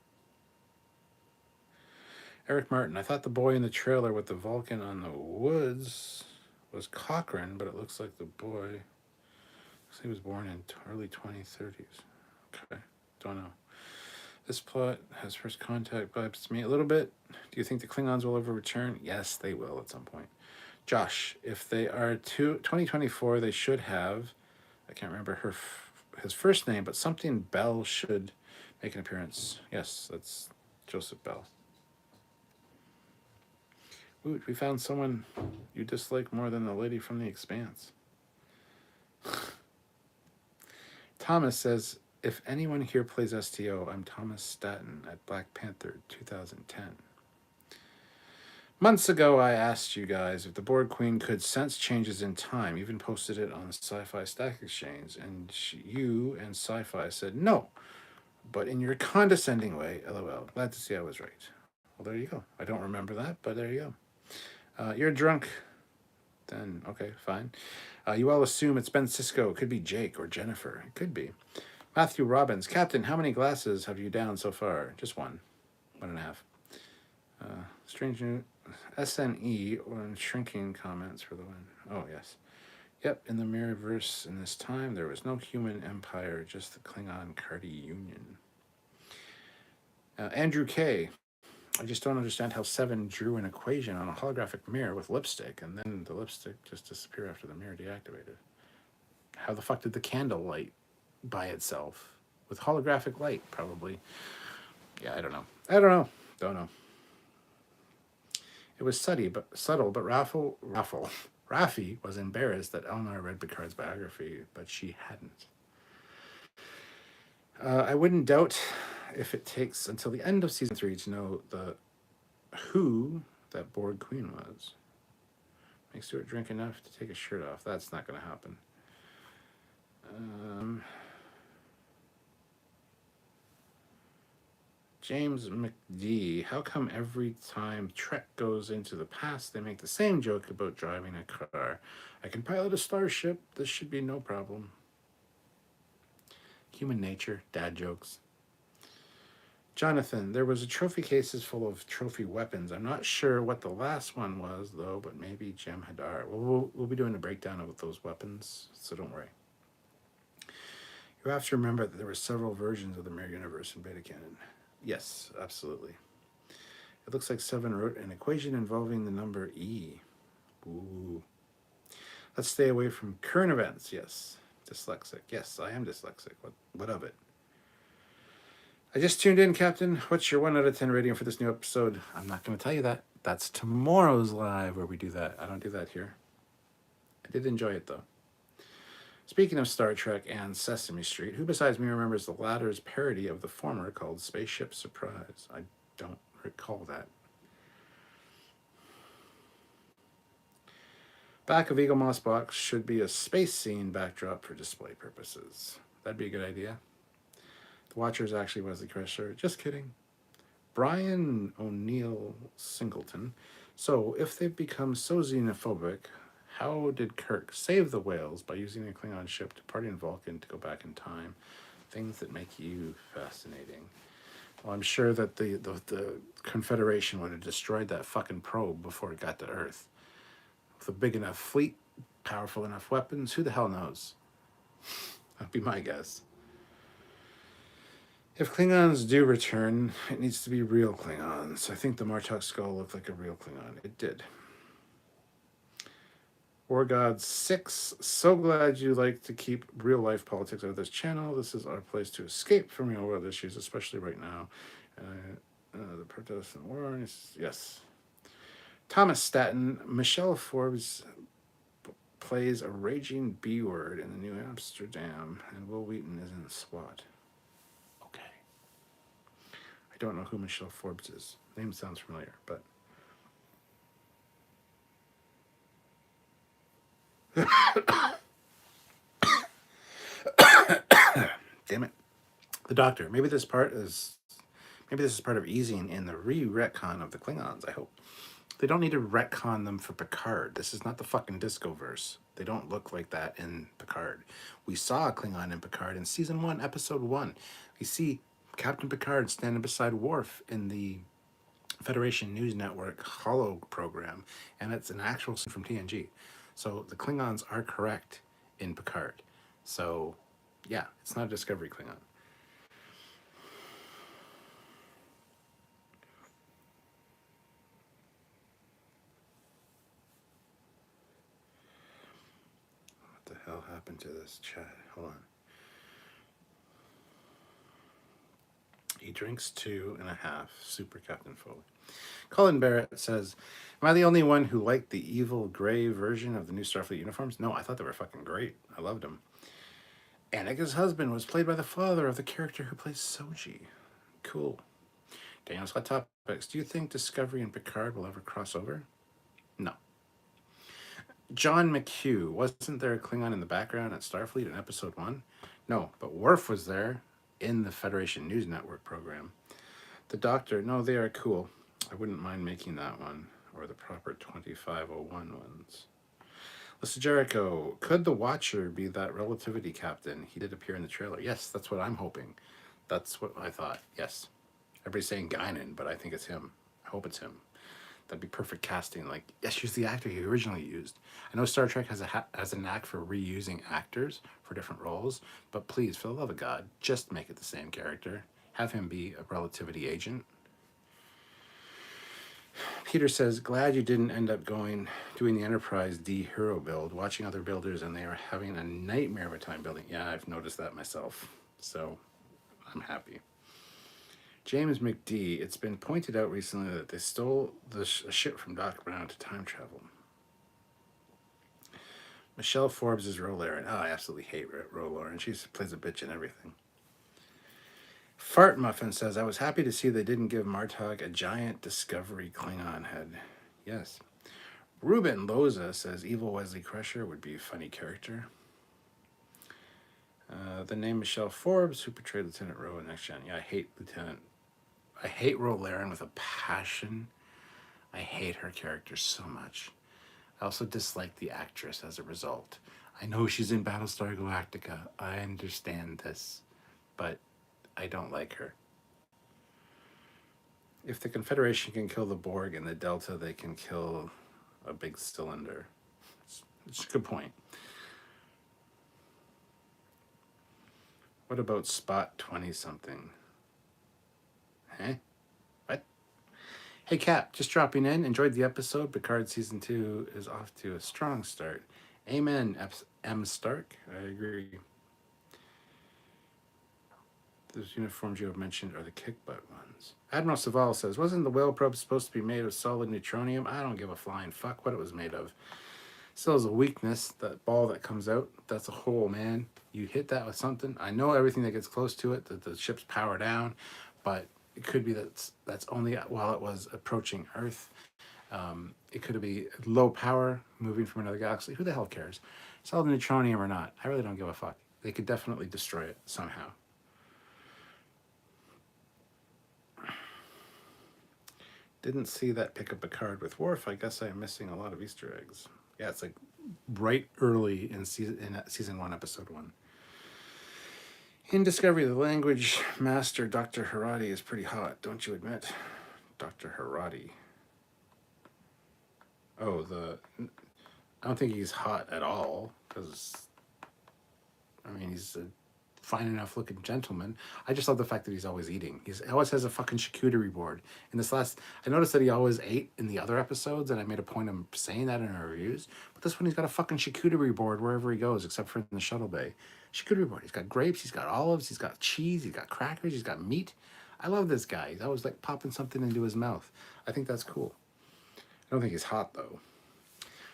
Eric Martin. I thought the boy in the trailer with the Vulcan on the woods was Cochrane, but it looks like the boy... He was born in early 2030s. Okay, don't know. This plot has first contact vibes to me a little bit. Do you think the Klingons will ever return? Yes, they will at some point. Josh, if they are 2024, they should have, I can't remember his first name, but something Bell should make an appearance. Yes, that's Joseph Bell. Ooh, we found someone you dislike more than the lady from The Expanse. Thomas says, if anyone here plays STO, I'm Thomas Staten at Black Panther 2010. Months ago, I asked you guys if the Borg Queen could sense changes in time, even posted it on the Sci-Fi Stack Exchange, and you and Sci-Fi said no, but in your condescending way, LOL. Glad to see I was right. Well, there you go. I don't remember that, but there you go. You're drunk. Then, okay, fine. You all assume it's Ben Sisko. It could be Jake or Jennifer. It could be. Matthew Robbins. Captain, how many glasses have you down so far? Just one. 1.5. Strange new SNE on shrinking comments for the win. Oh, yes. Yep, in the Mirrorverse in this time, there was no human empire, just the Klingon-Cardi Union. Andrew K. I just don't understand how Seven drew an equation on a holographic mirror with lipstick, and then the lipstick just disappeared after the mirror deactivated. How the fuck did the candle light by itself? With holographic light, probably. Yeah, I don't know. Don't know. It was subtle, but Raffi was embarrassed that Elnor read Picard's biography, but she hadn't. I wouldn't doubt if it takes until the end of season 3 to know who that Borg Queen was. Make Stuart drink enough to take his shirt off. That's not going to happen. James McD. How come every time Trek goes into the past, they make the same joke about driving a car? I can pilot a starship. This should be no problem. Human nature. Dad jokes. Jonathan, there was a trophy cases full of trophy weapons. I'm not sure what the last one was, though, but maybe Jem'Hadar. We'll be doing a breakdown of those weapons, so don't worry. You have to remember that there were several versions of the Mirror Universe in Beta Canon. Yes, absolutely. It looks like Seven wrote an equation involving the number E. Ooh. Let's stay away from current events. Yes. Dyslexic. Yes, I am dyslexic. What of it? I just tuned in, Captain. What's your 1 out of 10 rating for this new episode? I'm not going to tell you that. That's tomorrow's live where we do that. I don't do that here. I did enjoy it, though. Speaking of Star Trek and Sesame Street, who besides me remembers the latter's parody of the former called Spaceship Surprise? I don't recall that. Back of Eagle Moss box should be a space scene backdrop for display purposes. That'd be a good idea. The Watchers actually was the crusher. Just kidding. Brian O'Neill Singleton. So, if they've become so xenophobic, how did Kirk save the whales by using a Klingon ship to party in Vulcan to go back in time? Things that make you fascinating. Well, I'm sure that the Confederation would have destroyed that fucking probe before it got to Earth. With a big enough fleet, powerful enough weapons, who the hell knows? That'd be my guess. If Klingons do return, it needs to be real Klingons. I think the Martok skull looked like a real Klingon. It did. War God 6, so glad you like to keep real-life politics out of this channel. This is our place to escape from real-world issues, especially right now. The Protestant War, yes. Thomas Staten, Michelle Forbes plays a raging B-word in the New Amsterdam, and Will Wheaton is in SWAT. Okay. I don't know who Michelle Forbes is. Name sounds familiar, but... Damn it. The Doctor. Maybe this is part of easing in the retcon of the Klingons. I hope they don't need to retcon them for Picard. This is not the fucking Discoverse. They don't look like that in Picard. We saw a Klingon in Picard in season 1, episode 1. We see Captain Picard standing beside Worf in the Federation News Network Holo program, and it's an actual scene from TNG. So the Klingons are correct in Picard. So, yeah, it's not a Discovery Klingon. What the hell happened to this chat? Hold on. He drinks 2.5. Super Captain Foley. Colin Barrett says, am I the only one who liked the evil gray version of the new Starfleet uniforms? No, I thought they were fucking great. I loved them. Annika's husband was played by the father of the character who plays Soji. Cool. Daniel's Hot Topics. Do you think Discovery and Picard will ever cross over? No. John McHugh. Wasn't there a Klingon in the background at Starfleet in episode 1? No, but Worf was there in the Federation News Network program. The Doctor. No, they are cool. I wouldn't mind making that one, or the proper 2501 ones. Listen, Jericho, could the Watcher be that relativity captain? He did appear in the trailer. Yes, that's what I'm hoping. That's what I thought. Yes. Everybody's saying Guinan, but I think it's him. I hope it's him. That'd be perfect casting. Like, yes, use the actor he originally used. I know Star Trek has a knack for reusing actors for different roles, but please, for the love of God, just make it the same character. Have him be a relativity agent. Peter says, glad you didn't end up doing the Enterprise D hero build, watching other builders, and they are having a nightmare of a time building. Yeah, I've noticed that myself. So I'm happy. James McD, it's been pointed out recently that they stole a ship from Doc Brown to time travel. Michelle Forbes is Ro Laren. Oh, I absolutely hate Ro Laren. She plays a bitch in everything. Fart Muffin says, I was happy to see they didn't give Martog a giant Discovery Klingon head. Yes. Ruben Loza says, evil Wesley Crusher would be a funny character. The name Michelle Forbes, who portrayed Lieutenant Ro in Next Gen. Yeah, I hate Ro Laren with a passion. I hate her character so much. I also dislike the actress as a result. I know she's in Battlestar Galactica. I understand this, but I don't like her. If the Confederation can kill the Borg in the Delta, they can kill a big cylinder. It's a good point. What about Spot 20-something? Huh? What? Hey, Cap, just dropping in. Enjoyed the episode. Picard Season 2 is off to a strong start. Amen, M. Stark. I agree. Those uniforms you have mentioned are the kick butt ones. Admiral Saval says, wasn't the whale probe supposed to be made of solid neutronium? I don't give a flying fuck what it was made of. Still has a weakness, that ball that comes out. That's a hole, man. You hit that with something. I know everything that gets close to it, that the ship's power down, but it could be that's only while it was approaching Earth. It could be low power, moving from another galaxy. Who the hell cares? Solid neutronium or not, I really don't give a fuck. They could definitely destroy it somehow. Didn't see that pick up a card with Worf. I guess I'm missing a lot of Easter eggs. Yeah, it's like right early in season 1, episode 1. In Discovery, the language master, Dr. Haradi, is pretty hot, don't you admit? Dr. Haradi. Oh, I don't think he's hot at all, because, I mean, he's a fine enough looking gentleman. I just love the fact that he's always eating. He always has a fucking charcuterie board. In this last, I noticed that he always ate in the other episodes, and I made a point of saying that in our reviews. But this one, he's got a fucking charcuterie board wherever he goes, except for in the shuttle bay. Charcuterie board. He's got grapes, he's got olives, he's got cheese, he's got crackers, he's got meat. I love this guy. He's always like popping something into his mouth. I think that's cool. I don't think he's hot though.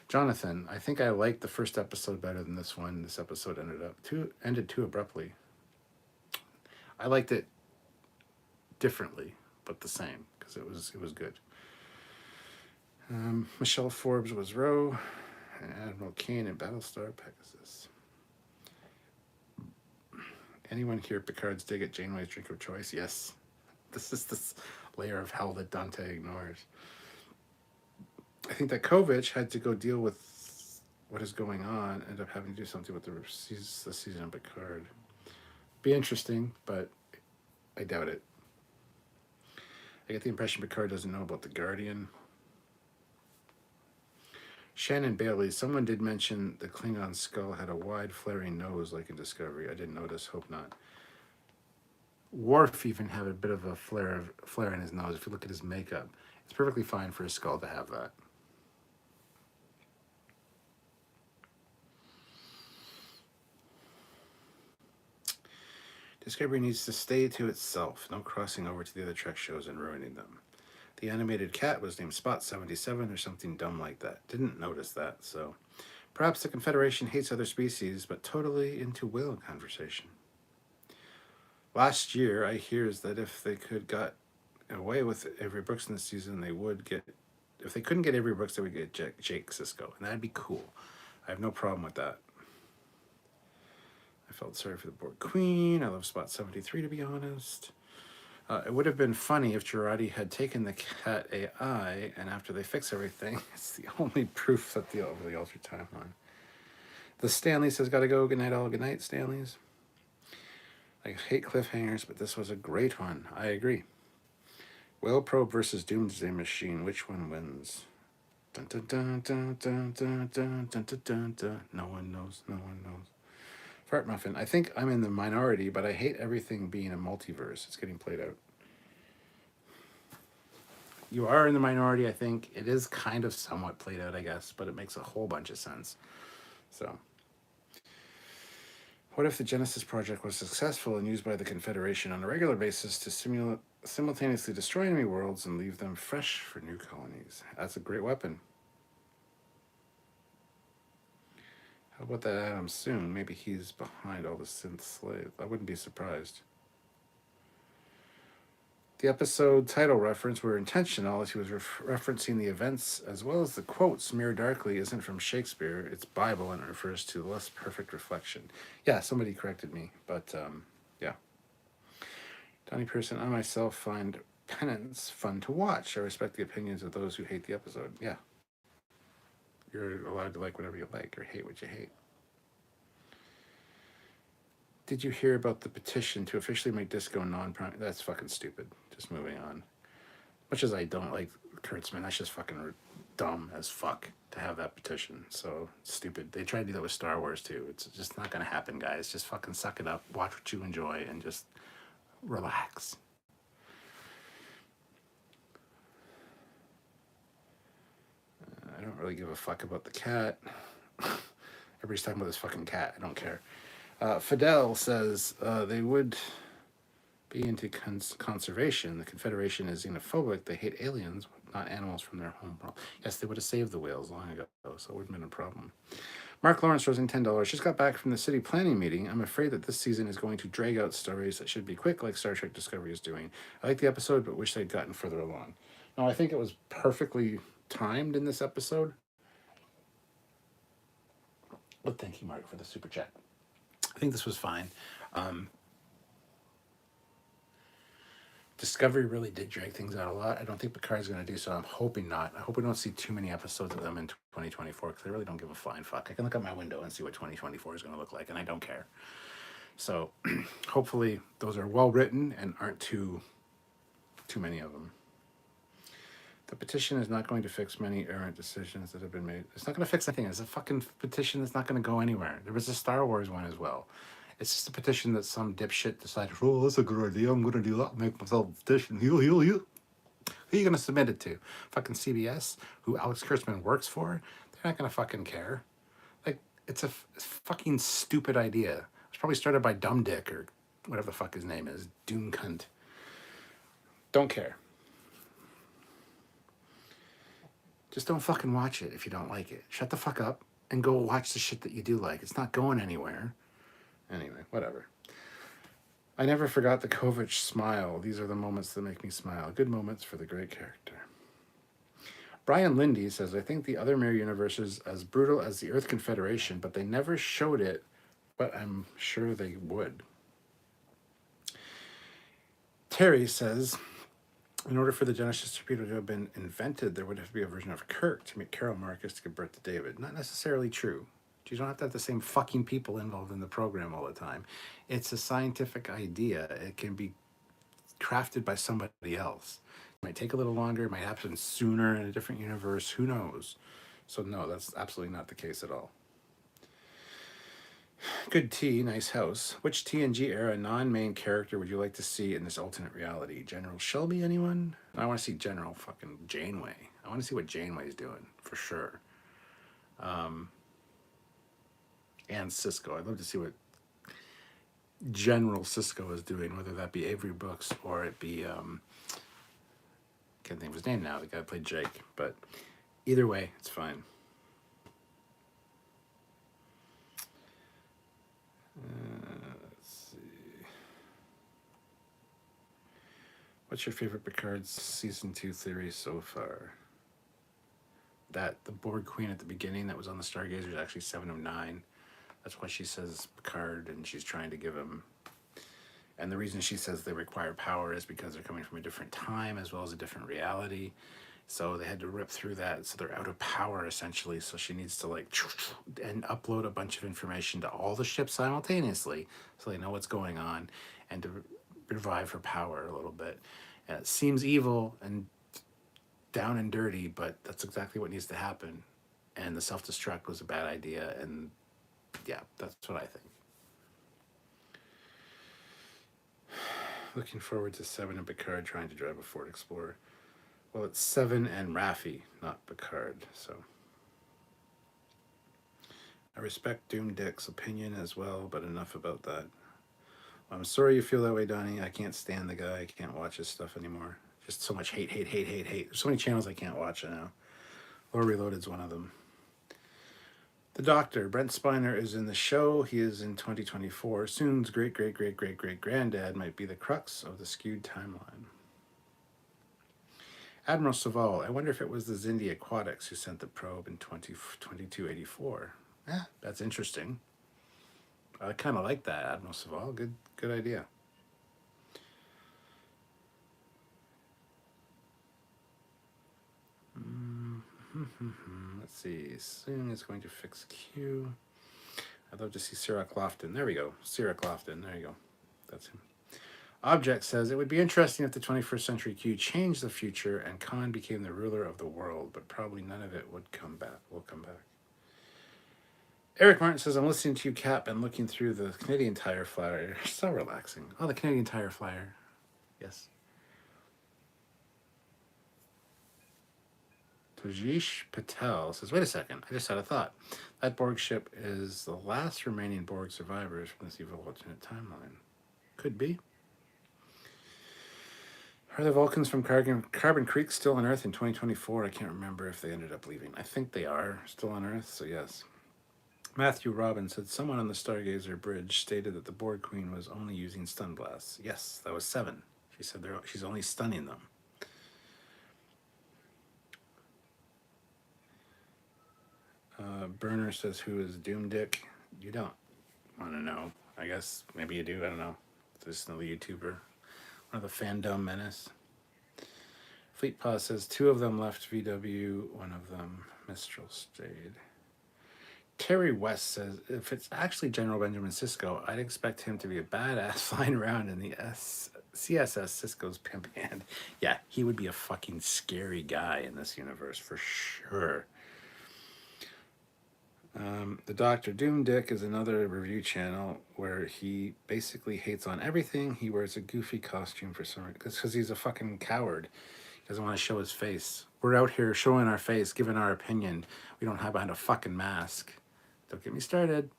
Jonathan, I think I liked the first episode better than this one. This episode ended too abruptly. I liked it differently, but the same, because it was good. Michelle Forbes was Ro, and Admiral Kane in Battlestar Pegasus. Anyone here Picard's dig at Janeway's drink of choice? Yes. This is this layer of hell that Dante ignores. I think that Kovic had to go deal with what is going on, end up having to do something with the season of Picard. Be interesting, but I doubt it. I get the impression Picard doesn't know about the Guardian. Shannon Bailey, someone did mention the Klingon skull had a wide flaring nose like in Discovery. I didn't notice, hope not. Worf even had a bit of a flare in his nose. If you look at his makeup, it's perfectly fine for his skull to have that. Discovery needs to stay to itself, no crossing over to the other Trek shows and ruining them. The animated cat was named Spot 77 or something dumb like that. Didn't notice that, so perhaps the Confederation hates other species, but totally into whale conversation. Last year, I hears that if they could got away with Avery Brooks in this season, they would get. If they couldn't get Avery Brooks, they would get Jake Sisko, and that'd be cool. I have no problem with that. I felt sorry for the board queen. I love Spot 73, to be honest. It would have been funny if Girardi had taken the cat AI, and after they fix everything, it's the only proof that the altered timeline. The Stanley says, gotta go. Good night, all. Good night, Stanleys. I hate cliffhangers, but this was a great one. I agree. Whale Probe versus Doomsday Machine. Which one wins? Dun, dun, dun, dun, dun, dun, dun, dun, dun, dun, dun. No one knows. No one knows. Fart Muffin. I think I'm in the minority, but I hate everything being a multiverse. It's getting played out. You are in the minority, I think. It is kind of somewhat played out, I guess, but it makes a whole bunch of sense. So, what if the Genesis Project was successful and used by the Confederation on a regular basis to simultaneously destroy enemy worlds and leave them fresh for new colonies? That's a great weapon. How about that Adam Soon? Maybe he's behind all the synth slaves. I wouldn't be surprised. The episode title reference were intentional, as he was referencing the events as well as the quotes. Mirror Darkly isn't from Shakespeare, it's Bible, and it refers to the less perfect reflection. Yeah, somebody corrected me, but yeah. Donnie Pearson, I myself find Penance fun to watch. I respect the opinions of those who hate the episode. Yeah. You're allowed to like whatever you like or hate what you hate. Did you hear about the petition to officially make disco non-prime? That's fucking stupid. Just moving on. Much as I don't like Kurtzman, that's just fucking dumb as fuck to have that petition. So stupid. They tried to do that with Star Wars too. It's just not going to happen, guys. Just fucking suck it up, watch what you enjoy, and just relax. I don't really give a fuck about the cat. Everybody's talking about this fucking cat. I don't care. Fidel says they would be into conservation. The Confederation is xenophobic. They hate aliens, not animals from their home world. Yes, they would have saved the whales long ago, so it wouldn't have been a problem. Mark Lawrence throws in $10. Just got back from the city planning meeting. I'm afraid that this season is going to drag out stories that should be quick, like Star Trek Discovery is doing. I like the episode, but wish they'd gotten further along. No, I think it was perfectly timed in this episode. But thank you, Mark, for the super chat. I think this was fine. Discovery really did drag things out a lot. I don't think Picard's going to do so. I'm hoping not. I hope we don't see too many episodes of them in 2024 because I really don't give a flying fuck. I can look out my window and see what 2024 is going to look like, and I don't care. So hopefully those are well written and aren't too many of them. The petition is not going to fix many errant decisions that have been made. It's not going to fix anything. It's a fucking petition that's not going to go anywhere. There was a Star Wars one as well. It's just a petition that some dipshit decided, oh, that's a good idea. I'm going to do that. Make myself a petition. Who are you going to submit it to? Fucking CBS, who Alex Kurtzman works for? They're not going to fucking care. Like, it's a fucking stupid idea. It's probably started by Dumb Dick or whatever the fuck his name is. Doom Cunt. Don't care. Just don't fucking watch it if you don't like it. Shut the fuck up and go watch the shit that you do like. It's not going anywhere. Anyway, whatever. I never forgot the Kovic smile. These are the moments that make me smile. Good moments for the great character. Brian Lindy says, I think the other mirror universe is as brutal as the Earth Confederation, but they never showed it, but I'm sure they would. Terry says, in order for the Genesis torpedo to have been invented, there would have to be a version of Kirk to make Carol Marcus to give birth to David. Not necessarily true. You don't have to have the same fucking people involved in the program all the time. It's a scientific idea. It can be crafted by somebody else. It might take a little longer. It might happen sooner in a different universe. Who knows? So no, that's absolutely not the case at all. Good tea, nice house. Which TNG era non-main character would you like to see in this alternate reality? General Shelby, anyone? I want to see General fucking Janeway. I want to see what Janeway's doing, for sure. And Cisco. I'd love to see what General Cisco is doing, whether that be Avery Brooks or it be, can't think of his name now, the guy who played Jake. But either way, it's fine. Let's see. What's your favorite Picard season 2 theory so far? That the Borg Queen at the beginning that was on the Stargazer is actually 7 of 9. That's why she says Picard, and she's trying to give him. And the reason she says they require power is because they're coming from a different time as well as a different reality. So they had to rip through that. So they're out of power, essentially. So she needs to, like, and upload a bunch of information to all the ships simultaneously so they know what's going on and to revive her power a little bit. And it seems evil and down and dirty, but that's exactly what needs to happen. And the self-destruct was a bad idea. And yeah, that's what I think. Looking forward to 7 and Picard trying to drive a Ford Explorer. Well, it's 7 and Raffi, not Picard, so. I respect Doom Dick's opinion as well, but enough about that. I'm sorry you feel that way, Donnie. I can't stand the guy. I can't watch his stuff anymore. Just so much hate. There's so many channels I can't watch now. Lore Reloaded's one of them. The Doctor, Brent Spiner, is in the show. He is in 2024. Soon's great-great-great-great-great-granddad might be the crux of the skewed timeline. Admiral Saval, I wonder if it was the Xindi Aquatics who sent the probe in 2284. Yeah, that's interesting. I kind of like that, Admiral Saval. Good idea. Let's see. Soon is going to fix Q. I'd love to see Sarah Clofton. There we go. Sarah Clofton. There you go. That's him. Object says, it would be interesting if the 21st century Q changed the future and Khan became the ruler of the world, but probably none of it will come back. Eric Martin says, I'm listening to you, Cap, and looking through the Canadian Tire Flyer. So relaxing. Oh, the Canadian Tire Flyer. Yes. Tajish Patel says, wait a second, I just had a thought. That Borg ship is the last remaining Borg survivors from this evil alternate timeline. Could be. Are the Vulcans from Carbon Creek still on Earth in 2024? I can't remember if they ended up leaving. I think they are still on Earth, so yes. Matthew Robbins said, someone on the Stargazer bridge stated that the Borg Queen was only using stun blasts. Yes, that was 7. She said she's only stunning them. Burner says, who is Doom Dick? You don't want to know. I guess maybe you do. I don't know. This is another YouTuber. One of the fandom menace. Fleet Paw says 2 of them left VW, 1 of them Mistral stayed. Terry West says, if it's actually General Benjamin Sisko, I'd expect him to be a badass flying around in the CSS Sisko's pimp hand. Yeah, he would be a fucking scary guy in this universe for sure. The Dr. Doom Dick is another review channel where he basically hates on everything. He wears a goofy costume for some reason because he's a fucking coward. He doesn't want to show his face. We're out here showing our face, giving our opinion. We don't hide behind a fucking mask. Don't get me started.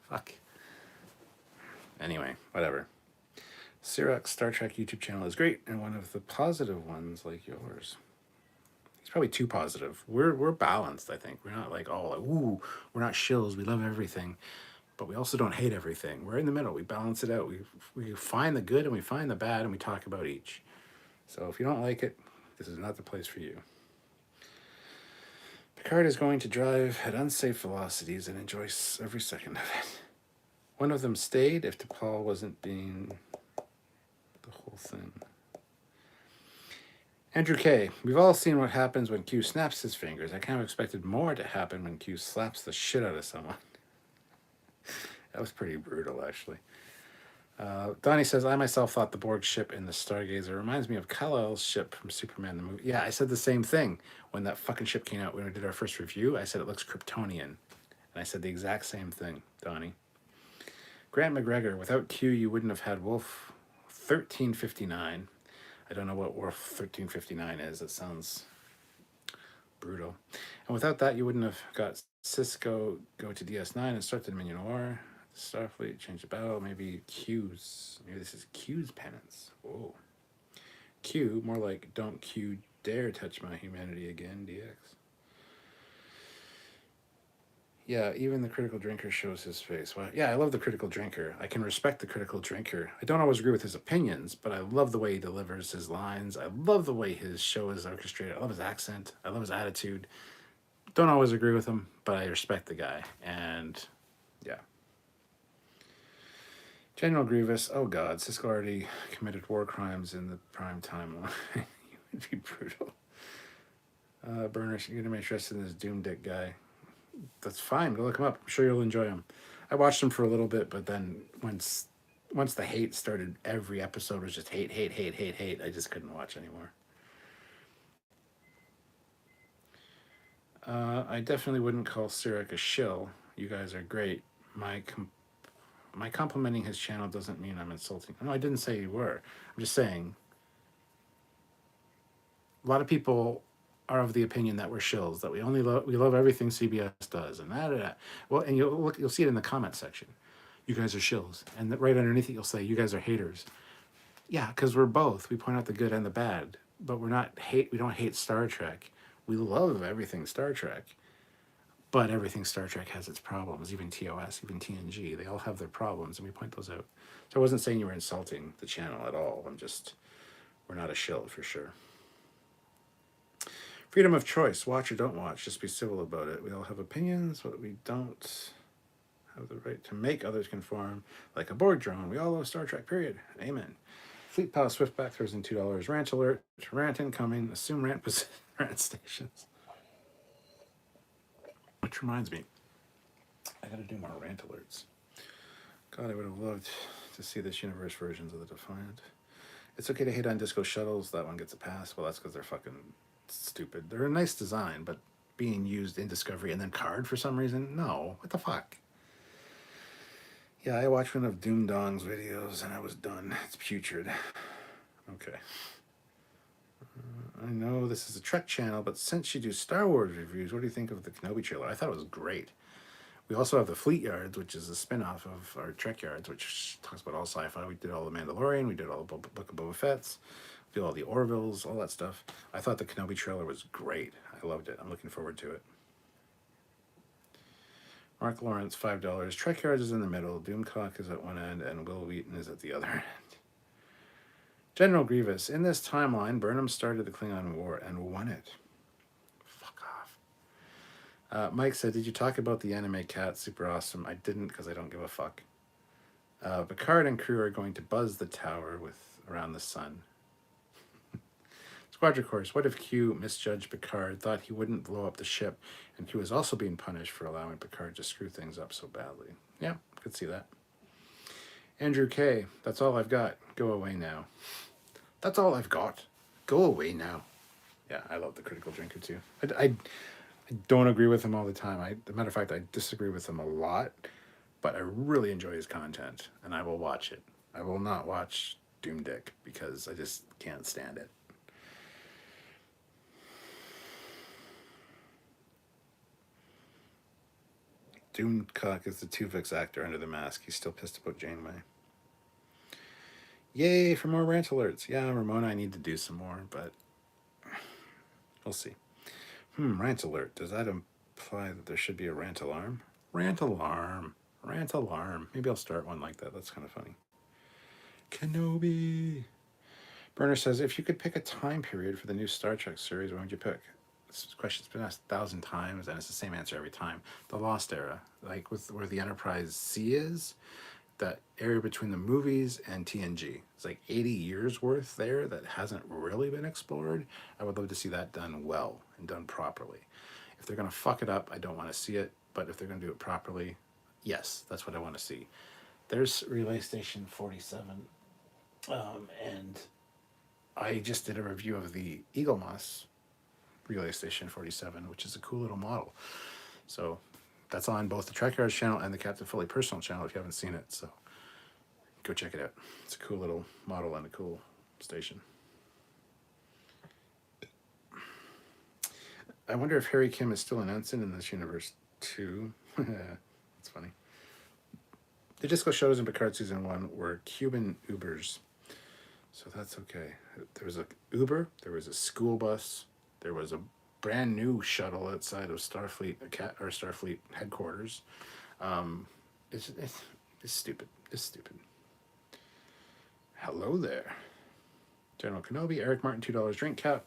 Fuck. Anyway, whatever. Sirach's Star Trek YouTube channel is great and one of the positive ones like yours. Probably too positive. We're balanced, I think. We're not like all like, ooh, we're not shills. We love everything, but we also don't hate everything. We're in the middle. We balance it out. We find the good and we find the bad and we talk about each. So if you don't like it, this is not the place for you. Picard is going to drive at unsafe velocities and enjoy every second of it. One of them stayed if T'Pol wasn't being the whole thing. Andrew K. We've all seen what happens when Q snaps his fingers. I kind of expected more to happen when Q slaps the shit out of someone. That was pretty brutal, actually. Donnie says, I myself thought the Borg ship in the Stargazer reminds me of Kal-El's ship from Superman the movie. Yeah, I said the same thing when that fucking ship came out when we did our first review. I said it looks Kryptonian. And I said the exact same thing, Donnie. Grant McGregor, without Q, you wouldn't have had Wolf 1359. I don't know what Wolf 1359 is. It sounds brutal. And without that, you wouldn't have got Cisco go to DS9 and start the Dominion War. Starfleet, change the battle, maybe Q's. Maybe this is Q's penance. Whoa. Q, more like don't Q dare touch my humanity again, DX. Yeah, even the critical drinker shows his face. Well, yeah, I love the critical drinker. I can respect the critical drinker. I don't always agree with his opinions, but I love the way he delivers his lines. I love the way his show is orchestrated. I love his accent. I love his attitude. Don't always agree with him, but I respect the guy. And yeah. General Grievous, oh god, Cisco already committed war crimes in the prime timeline. It would be brutal. Burners, you're gonna be interested in this Doom Dick guy. That's fine, go look him up. I'm sure you'll enjoy him. I watched him for a little bit, but then once the hate started, every episode was just hate. I just couldn't watch anymore. I definitely wouldn't call Sirak a shill. You guys are great. My complimenting his channel doesn't mean I'm insulting. No, I didn't say you were. I'm just saying a lot of people are of the opinion that we're shills, that we love everything CBS does, and that. Well, and you'll see it in the comment section. You guys are shills, and right underneath it you'll say you guys are haters. Yeah, because we're both. We point out the good and the bad, but we don't hate Star Trek. We love everything Star Trek. But everything Star Trek has its problems, even TOS, even TNG. They all have their problems, and we point those out. So I wasn't saying you were insulting the channel at all. We're not a shill for sure. Freedom of choice. Watch or don't watch. Just be civil about it. We all have opinions, but we don't have the right to make others conform. Like a Borg drone. We all love Star Trek, period. Amen. Fleet Pal Swiftback throws in $2. Rant alert. Rant incoming. Assume rant rant stations. Which reminds me, I gotta do more rant alerts. God, I would have loved to see this universe versions of the Defiant. It's okay to hate on Disco Shuttles. That one gets a pass. Well, that's because they're fucking stupid. They're a nice design, but being used in Discovery and then Card for some reason? No. What the fuck? Yeah, I watched one of Doom Dong's videos and I was done. It's putrid. Okay. I know this is a Trek channel, but since you do Star Wars reviews, what do you think of the Kenobi trailer? I thought it was great. We also have the Fleetyards, which is a spin-off of our Trekyards, which talks about all sci-fi. We did all the Mandalorian, we did all the Book of Boba Fett's, we did all the Orvilles, all that stuff. I thought the Kenobi trailer was great. I loved it. I'm looking forward to it. Mark Lawrence, $5. Trekyards is in the middle, Doomcock is at one end, and Will Wheaton is at the other end. General Grievous, in this timeline, Burnham started the Klingon War and won it. Fuck off. Mike said, did you talk about the anime cat? Super awesome. I didn't because I don't give a fuck. Picard and crew are going to buzz the tower around the sun. Squadron Course, what if Q misjudged Picard, thought he wouldn't blow up the ship, and Q was also being punished for allowing Picard to screw things up so badly? Yeah, could see that. Andrew K, that's all I've got. Go away now. That's all I've got. Go away now. Yeah, I love the critical drinker too. I don't agree with him all the time. As a matter of fact, I disagree with him a lot, but I really enjoy his content, and I will watch it. I will not watch Doom Dick because I just can't stand it. Doomcock is the Tuvix actor under the mask. He's still pissed about Janeway. Yay for more rant alerts. Yeah, Ramona, I need to do some more, but we'll see. Rant alert. Does that imply that there should be a rant alarm? Rant alarm. Rant alarm. Maybe I'll start one like that. That's kind of funny. Kenobi. Burner says, if you could pick a time period for the new Star Trek series, what would you pick? This question's been asked 1,000 times, and it's the same answer every time. The Lost Era, like with where the Enterprise C is. that area between the movies and TNG. It's like 80 years worth there that hasn't really been explored. I would love to see that done well and done properly. If they're going to fuck it up, I don't want to see it. But if they're going to do it properly, yes, that's what I want to see. There's Relay Station 47. And I just did a review of the Eagle Moss Relay Station 47, which is a cool little model. So that's on both the Trekyards channel and the Captain Foley personal channel if you haven't seen it. So go check it out. It's a cool little model and a cool station. I wonder if Harry Kim is still an ensign in this universe too. That's funny. The disco shows in Picard season 1 were Cuban Ubers. So that's okay. There was a Uber, there was a school bus, there was a brand new shuttle outside of Starfleet headquarters. It's stupid. It's stupid. Hello there. General Kenobi, Eric Martin, $2 drink cap.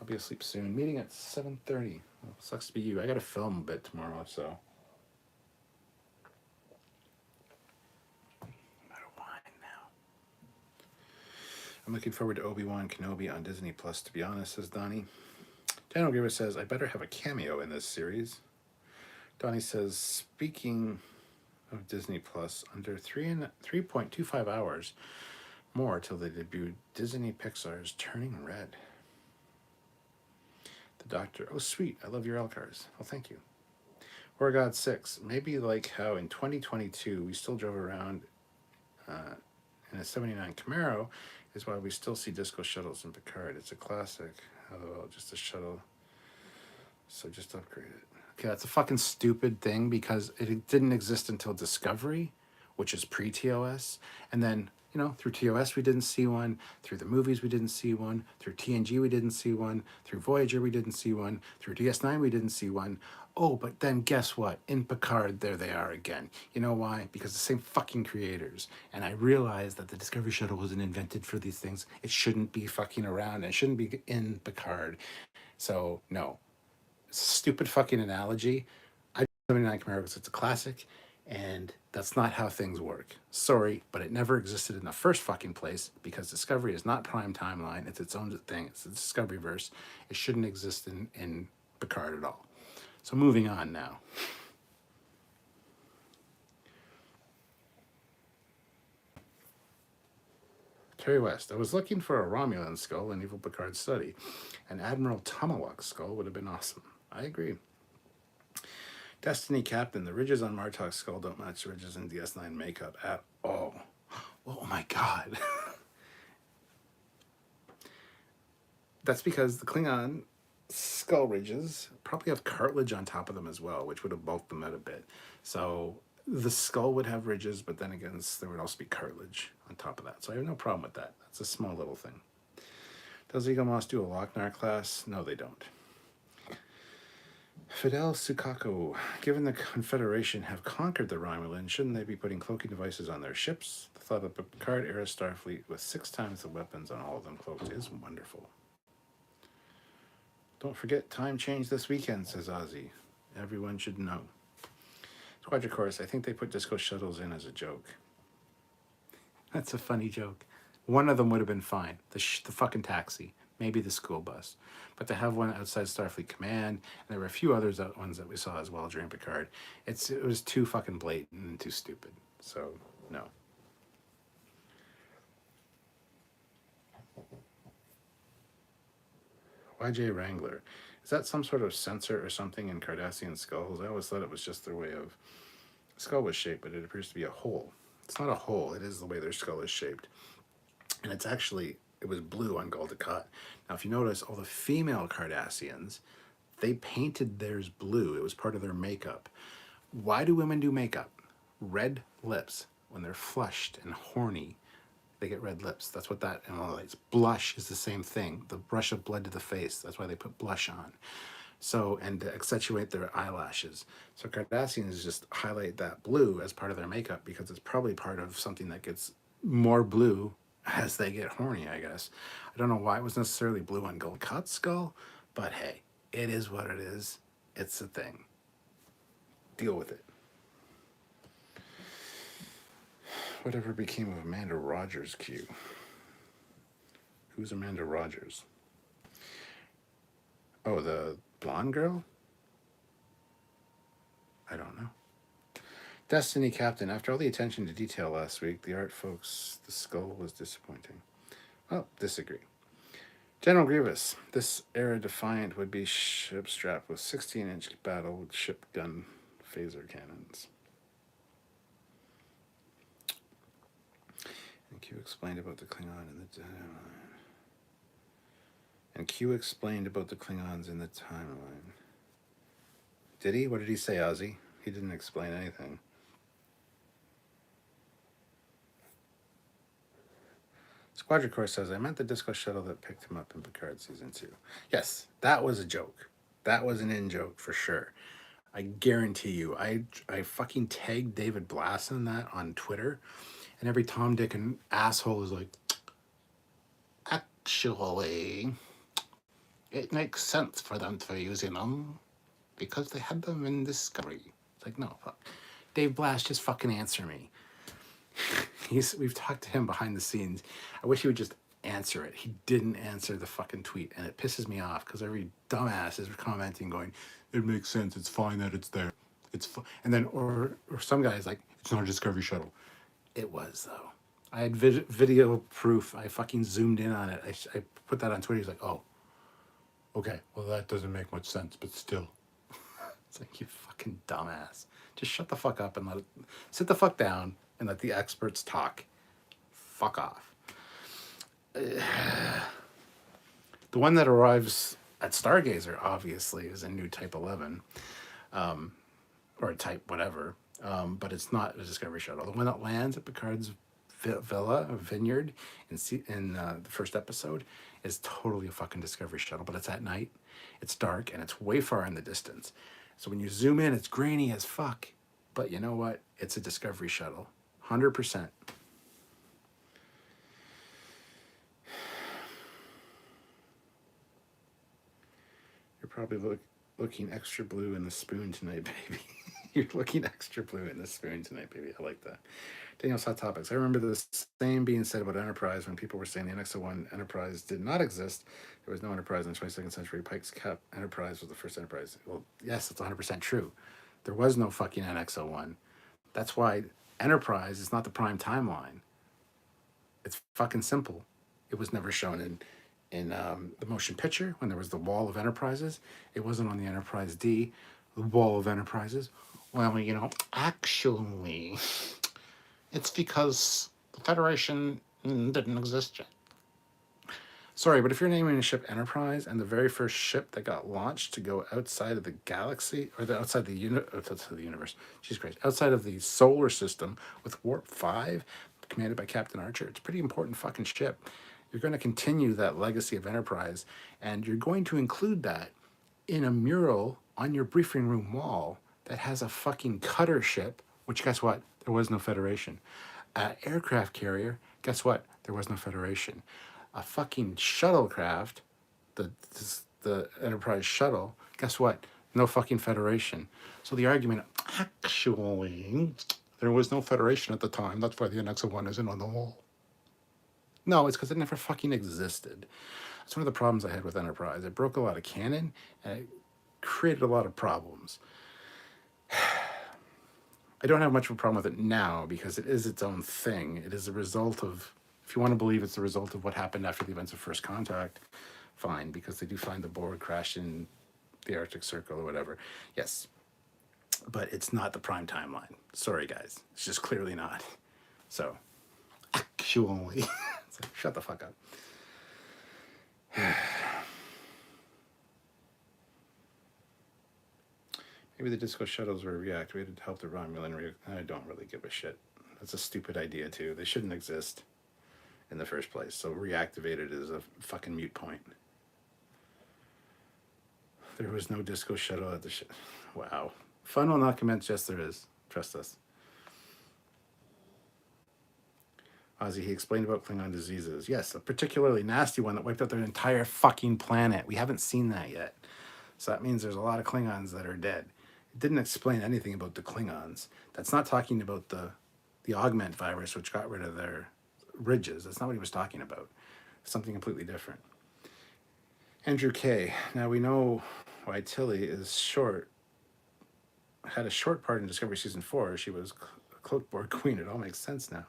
I'll be asleep soon. Meeting at 7:30. Well, sucks to be you. I got to film a bit tomorrow, so. I'm looking forward to Obi-Wan Kenobi on Disney Plus, to be honest, says Donnie. Daniel Giver says, I better have a cameo in this series. Donnie says, speaking of Disney Plus, under 3.25 hours more till they debut Disney Pixar's Turning Red. The Doctor, oh sweet, I love your Elcars. Well, thank you. Or God 6, maybe like how in 2022 we still drove around in a 79 Camaro, is why we still see disco shuttles in Picard. It's a classic. Oh, just a shuttle. So just upgrade it. Okay, that's a fucking stupid thing because it didn't exist until Discovery, which is pre-TOS. And then, you know, through TOS we didn't see one. Through the movies we didn't see one. Through TNG we didn't see one. Through Voyager we didn't see one. Through DS9 we didn't see one. Oh, but then guess what? In Picard, there they are again. You know why? Because the same fucking creators. And I realized that the Discovery Shuttle wasn't invented for these things. It shouldn't be fucking around. And it shouldn't be in Picard. So, no. It's a stupid fucking analogy. I do 79 Camaro because it's a classic. And that's not how things work. Sorry, but it never existed in the first fucking place because Discovery is not prime timeline. It's its own thing. It's the Discovery verse. It shouldn't exist in Picard at all. So moving on now. Terry West, I was looking for a Romulan skull in Evil Picard study. An Admiral Tomahawk skull would have been awesome. I agree. Destiny Captain, the ridges on Martok's skull don't match the ridges in DS9 makeup at all. Oh my god. That's because the Klingon skull ridges probably have cartilage on top of them as well, which would have bulked them out a bit. So the skull would have ridges, but then again, there would also be cartilage on top of that. So I have no problem with that. That's a small little thing. Does Eagle Moss do a Lochnar class? No, they don't. Fidel Sukako, given the Confederation have conquered the Romulans, shouldn't they be putting cloaking devices on their ships? The thought of the Picard-era Starfleet with 6 times the weapons on all of them cloaked is wonderful. Don't forget, time change this weekend, says Ozzy. Everyone should know. Quadricorus, I think they put disco shuttles in as a joke. That's a funny joke. One of them would have been fine. The fucking taxi. Maybe the school bus. But to have one outside Starfleet Command, and there were a few others ones that we saw as well during Picard, it was too fucking blatant and too stupid. So, no. YJ Wrangler. Is that some sort of sensor or something in Cardassian skulls? I always thought it was just their way of... The skull was shaped, but it appears to be a hole. It's not a hole. It is the way their skull is shaped. And it's actually... It was blue on Gul Dukat. Now, if you notice, all the female Cardassians, they painted theirs blue. It was part of their makeup. Why do women do makeup? Red lips. When they're flushed and horny, they get red lips. That's what that emulates. Blush is the same thing. The rush of blood to the face. That's why they put blush on. So, and to accentuate their eyelashes. So Cardassians just highlight that blue as part of their makeup because it's probably part of something that gets more blue as they get horny, I guess. I don't know why it was necessarily blue on Gul Dukat's skull, but hey, it is what it is. It's a thing. Deal with it. Whatever became of Amanda Rogers' Q? Who's Amanda Rogers? Oh, the blonde girl? I don't know. Destiny Captain. After all the attention to detail last week, the art folks, the skull was disappointing. Well, disagree. General Grievous. This era Defiant would be ship strapped with 16-inch battle with ship gun phaser cannons. And Q explained about the Klingon in the timeline. And Q explained about the Klingons in the timeline. Did he? What did he say, Ozzy? He didn't explain anything. Squadron Core says, I meant the disco shuttle that picked him up in Picard Season 2. Yes, that was a joke. That was an in-joke for sure. I guarantee you. I fucking tagged David Blass in that on Twitter, and every Tom, Dick, and asshole is like, actually, it makes sense for them to be using them because they had them in Discovery. It's like, no, fuck. Dave Blass, just fucking answer me. We've talked to him behind the scenes. I wish he would just answer it. He didn't answer the fucking tweet, and it pisses me off because every dumbass is commenting, going, "It makes sense. It's fine that it's there. It's and then or some guy's like, "It's not a Discovery shuttle." It was though. I had video proof. I fucking zoomed in on it. I put that on Twitter. He's like, "Oh, okay. Well, that doesn't make much sense, but still." It's like, you fucking dumbass. Just shut the fuck up and sit the fuck down and let the experts talk. Fuck off. The one that arrives at Stargazer, obviously, is a new Type 11. Or a Type whatever. But it's not a Discovery shuttle. The one that lands at Picard's villa, or vineyard, in the first episode is totally a fucking Discovery shuttle. But it's at night, it's dark, and it's way far in the distance. So when you zoom in, it's grainy as fuck. But you know what? It's a Discovery shuttle. 100%. You're probably looking extra blue in the spoon tonight, baby. You're looking extra blue in the spoon tonight, baby. I like that. Daniel's Hot Topics. I remember the same being said about Enterprise when people were saying the NX-01 Enterprise did not exist. There was no Enterprise in the 22nd century. Pike's Cap Enterprise was the first Enterprise. Well, yes, it's 100% true. There was no fucking NX-01. That's why Enterprise is not the prime timeline. It's fucking simple. It was never shown in the motion picture when there was the Wall of Enterprises. It wasn't on the Enterprise D, the Wall of Enterprises. Well, actually, it's because the Federation didn't exist yet. Sorry, but if you're naming a ship Enterprise and the very first ship that got launched to go outside of the galaxy, or outside the universe, Jesus Christ, outside of the solar system with Warp 5, commanded by Captain Archer, it's a pretty important fucking ship. You're going to continue that legacy of Enterprise, and you're going to include that in a mural on your briefing room wall that has a fucking cutter ship, which, guess what? There was no Federation. Aircraft carrier, guess what? There was no Federation. A fucking shuttlecraft, the Enterprise shuttle, guess what? No fucking Federation. So the argument, actually, there was no Federation at the time. That's why the NX-01 isn't on the wall. No, it's because it never fucking existed. That's one of the problems I had with Enterprise. It broke a lot of canon, and it created a lot of problems. I don't have much of a problem with it now because it is its own thing. It is a result of, if you want to believe it's the result of what happened after the events of First Contact, fine, because they do find the Borg crashed in the Arctic Circle or whatever. Yes, but it's not the prime timeline. Sorry, guys. It's just clearly not. So, actually, shut the fuck up. Maybe the disco shuttles were reactivated to help the Romulan. I don't really give a shit. That's a stupid idea, too. They shouldn't exist in the first place. So reactivated is a fucking mute point. There was no disco shuttle at the Wow. Fun will not commence. Yes, there is. Trust us. Ozzy, he explained about Klingon diseases. Yes, a particularly nasty one that wiped out their entire fucking planet. We haven't seen that yet. So that means there's a lot of Klingons that are dead. It didn't explain anything about the Klingons. That's not talking about the the augment virus, which got rid of their ridges. That's not what he was talking about. Something completely different. Andrew K. Now we know why Tilly is short. Had a short part in Discovery Season 4. She was a cloakboard queen. It all makes sense now.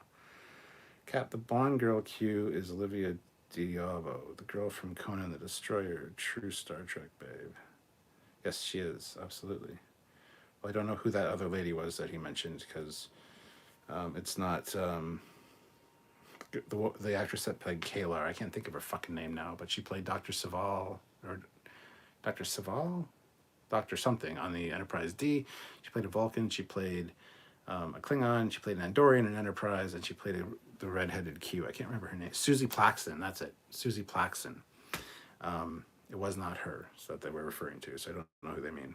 Cap, the Bond girl Q is Olivia Diabo, the girl from Conan the Destroyer, true Star Trek babe. Yes, she is, absolutely. Well, I don't know who that other lady was that he mentioned, because it's not the actress that played Kayla. I can't think of her fucking name now, but she played Dr. Saval, or Dr. Saval? Dr. something on the Enterprise D. She played a Vulcan, she played a Klingon, she played an Andorian in Enterprise, and she played the redheaded Q. I can't remember her name. Susie Plaxton, that's it. Susie Plaxton. It was not her so that they were referring to, so I don't know who they mean.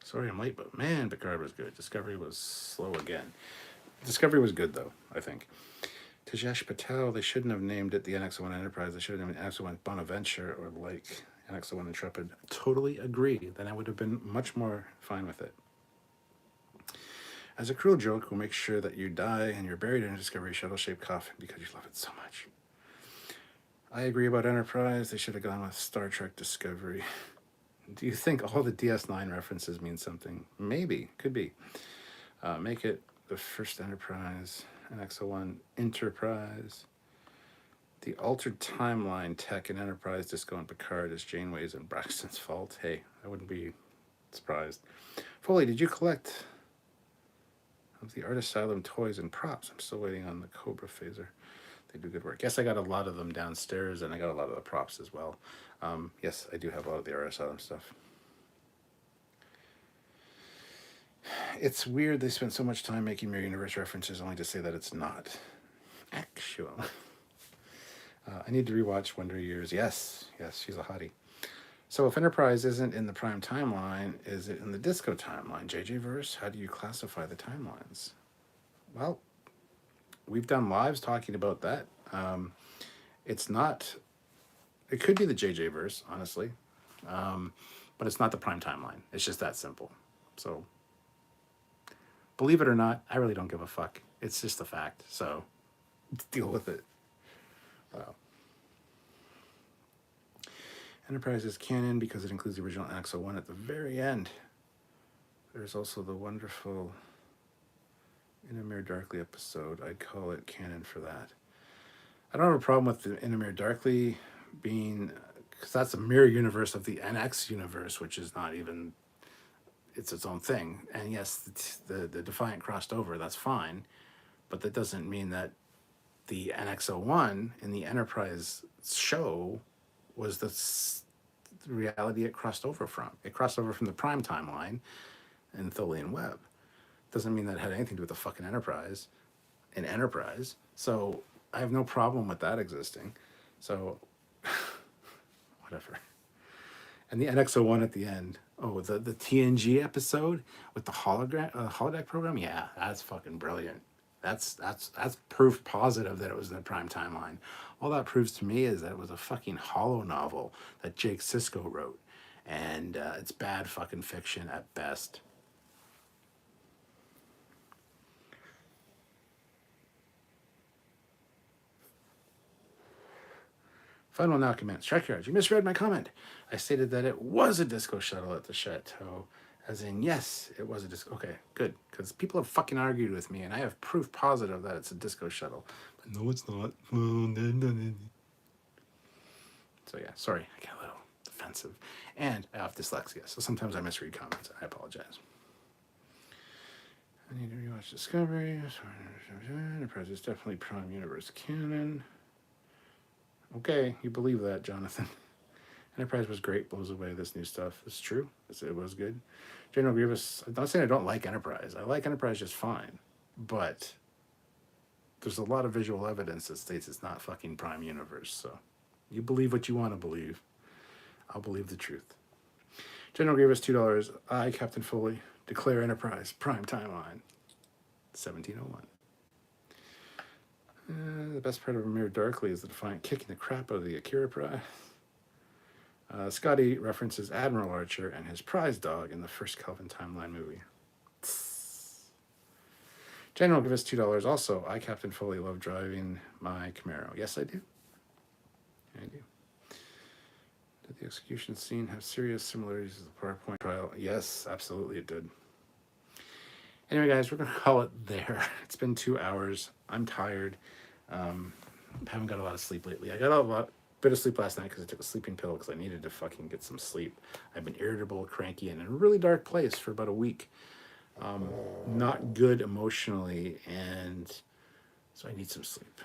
Sorry I'm late, but man, Picard was good. Discovery was slow again. Discovery was good, though, I think. Tejesh Patel, they shouldn't have named it the NX-01 Enterprise. They should have named it NX-01 Bonaventure or like NX-01 Intrepid. Totally agree. Then I would have been much more fine with it. As a cruel joke, we'll make sure that you die and you're buried in a Discovery shuttle-shaped coffin because you love it so much. I agree about Enterprise. They should have gone with Star Trek Discovery. Do you think all the DS9 references mean something? Maybe. Could be. Make it the first Enterprise, NX-01 Enterprise. The altered timeline tech in Enterprise, Disco, and Picard is Janeway's and Braxton's fault. Hey, I wouldn't be surprised. Foley, did you collect of the Art Asylum toys and props? I'm still waiting on the Cobra phaser. They do good work. Yes, I got a lot of them downstairs, and I got a lot of the props as well. Yes, I do have a lot of the Art Asylum stuff. It's weird they spent so much time making Mirror Universe references only to say that it's not actual. I need to rewatch Wonder Years. Yes, she's a hottie. So if Enterprise isn't in the Prime timeline, is it in the Disco timeline? JJ Verse, how do you classify the timelines? Well, we've done lives talking about that. It's not. It could be the JJ Verse, honestly, but it's not the Prime timeline. It's just that simple. So, believe it or not, I really don't give a fuck. It's just a fact. So, deal with it. Wow. Enterprise is canon because it includes the original NX-01 at the very end. There's also the wonderful In a Mirror Darkly episode. I'd call it canon for that. I don't have a problem with the In a Mirror Darkly being, because that's a mirror universe of the NX universe, which is not even, it's its own thing. And yes, the Defiant crossed over, that's fine. But that doesn't mean that the NX-01 in the Enterprise show was the reality it crossed over from. It crossed over from the Prime timeline in Tholian Web. Doesn't mean that it had anything to do with the fucking Enterprise in Enterprise. So I have no problem with that existing. So whatever. And the NX-01 at the end. Oh, the TNG episode with the holodeck program. Yeah, that's fucking brilliant. That's proof positive that it was in the Prime timeline. All that proves to me is that it was a fucking holo novel that Jake Sisko wrote, and it's bad fucking fiction at best. Final now comments. Trekyards, you misread my comment. I stated that it was a disco shuttle at the chateau. As in, yes, it was a disco. Okay, good. Because people have fucking argued with me, and I have proof positive that it's a disco shuttle. But no, it's not. So yeah, sorry. I got a little defensive. And I have dyslexia, so sometimes I misread comments. I apologize. I need to rewatch Discovery. Enterprise is definitely Prime Universe canon. Okay, you believe that, Jonathan. Enterprise was great, blows away this new stuff. It's true. It was good. General Grievous, I'm not saying I don't like Enterprise. I like Enterprise just fine. But there's a lot of visual evidence that states it's not fucking Prime Universe. So you believe what you want to believe. I'll believe the truth. General Grievous, $2. I, Captain Foley, declare Enterprise Prime Timeline. 1701. The best part of Mirror Darkly is the Defiant kicking the crap out of the Akira Prize. Scotty references Admiral Archer and his prize dog in the first Kelvin Timeline movie. General, give us $2. Also, I, Captain Foley, love driving my Camaro. Yes, I do. I do. Did the execution scene have serious similarities to the PowerPoint trial? Yes, absolutely it did. Anyway, guys, we're going to call it there. It's been 2 hours. I'm tired. Haven't got a lot of sleep lately. I got a bit of sleep last night because I took a sleeping pill because I needed to fucking get some sleep. I've been irritable, cranky, and in a really dark place for about a week. Not good emotionally, and so I need some sleep.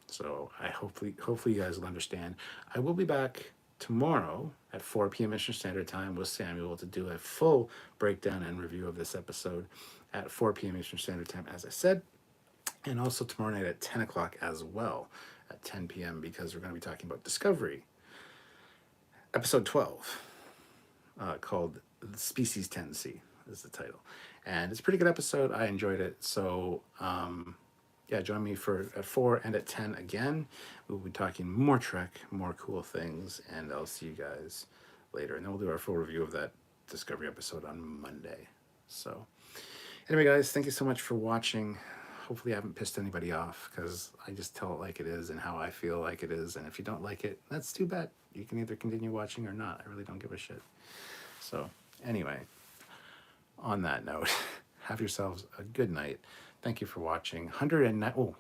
So I hopefully you guys will understand. I will be back tomorrow at 4 p.m. Eastern Standard Time with Samuel to do a full breakdown and review of this episode at 4 p.m. Eastern Standard Time, as I said, and also tomorrow night at 10 o'clock as well, at 10 p.m., because we're going to be talking about Discovery, episode 12, called The Species Tendency is the title. And it's a pretty good episode. I enjoyed it. So, yeah, join me at 4 and at 10 again. We'll be talking more Trek, more cool things, and I'll see you guys later. And then we'll do our full review of that Discovery episode on Monday. So, anyway, guys, thank you so much for watching. Hopefully I haven't pissed anybody off, because I just tell it like it is and how I feel like it is. And if you don't like it, that's too bad. You can either continue watching or not. I really don't give a shit. So, anyway, on that note, have yourselves a good night. Thank you for watching. 109. Oh,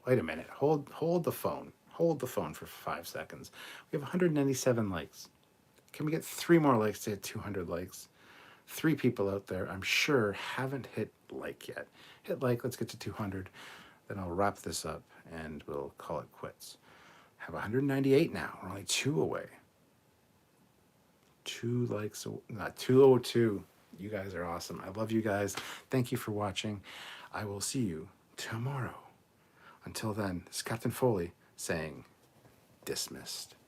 wait a minute. Hold the phone. Hold the phone for 5 seconds. We have 197 likes. Can we get 3 more likes to hit 200 likes? 3 people out there, I'm sure, haven't hit like yet. Hit like. Let's get to 200. Then I'll wrap this up and we'll call it quits. Have 198 now. We're only 2 away. 2 likes. Not 202. You guys are awesome. I love you guys. Thank you for watching. I will see you tomorrow. Until then, this is Captain Foley saying dismissed.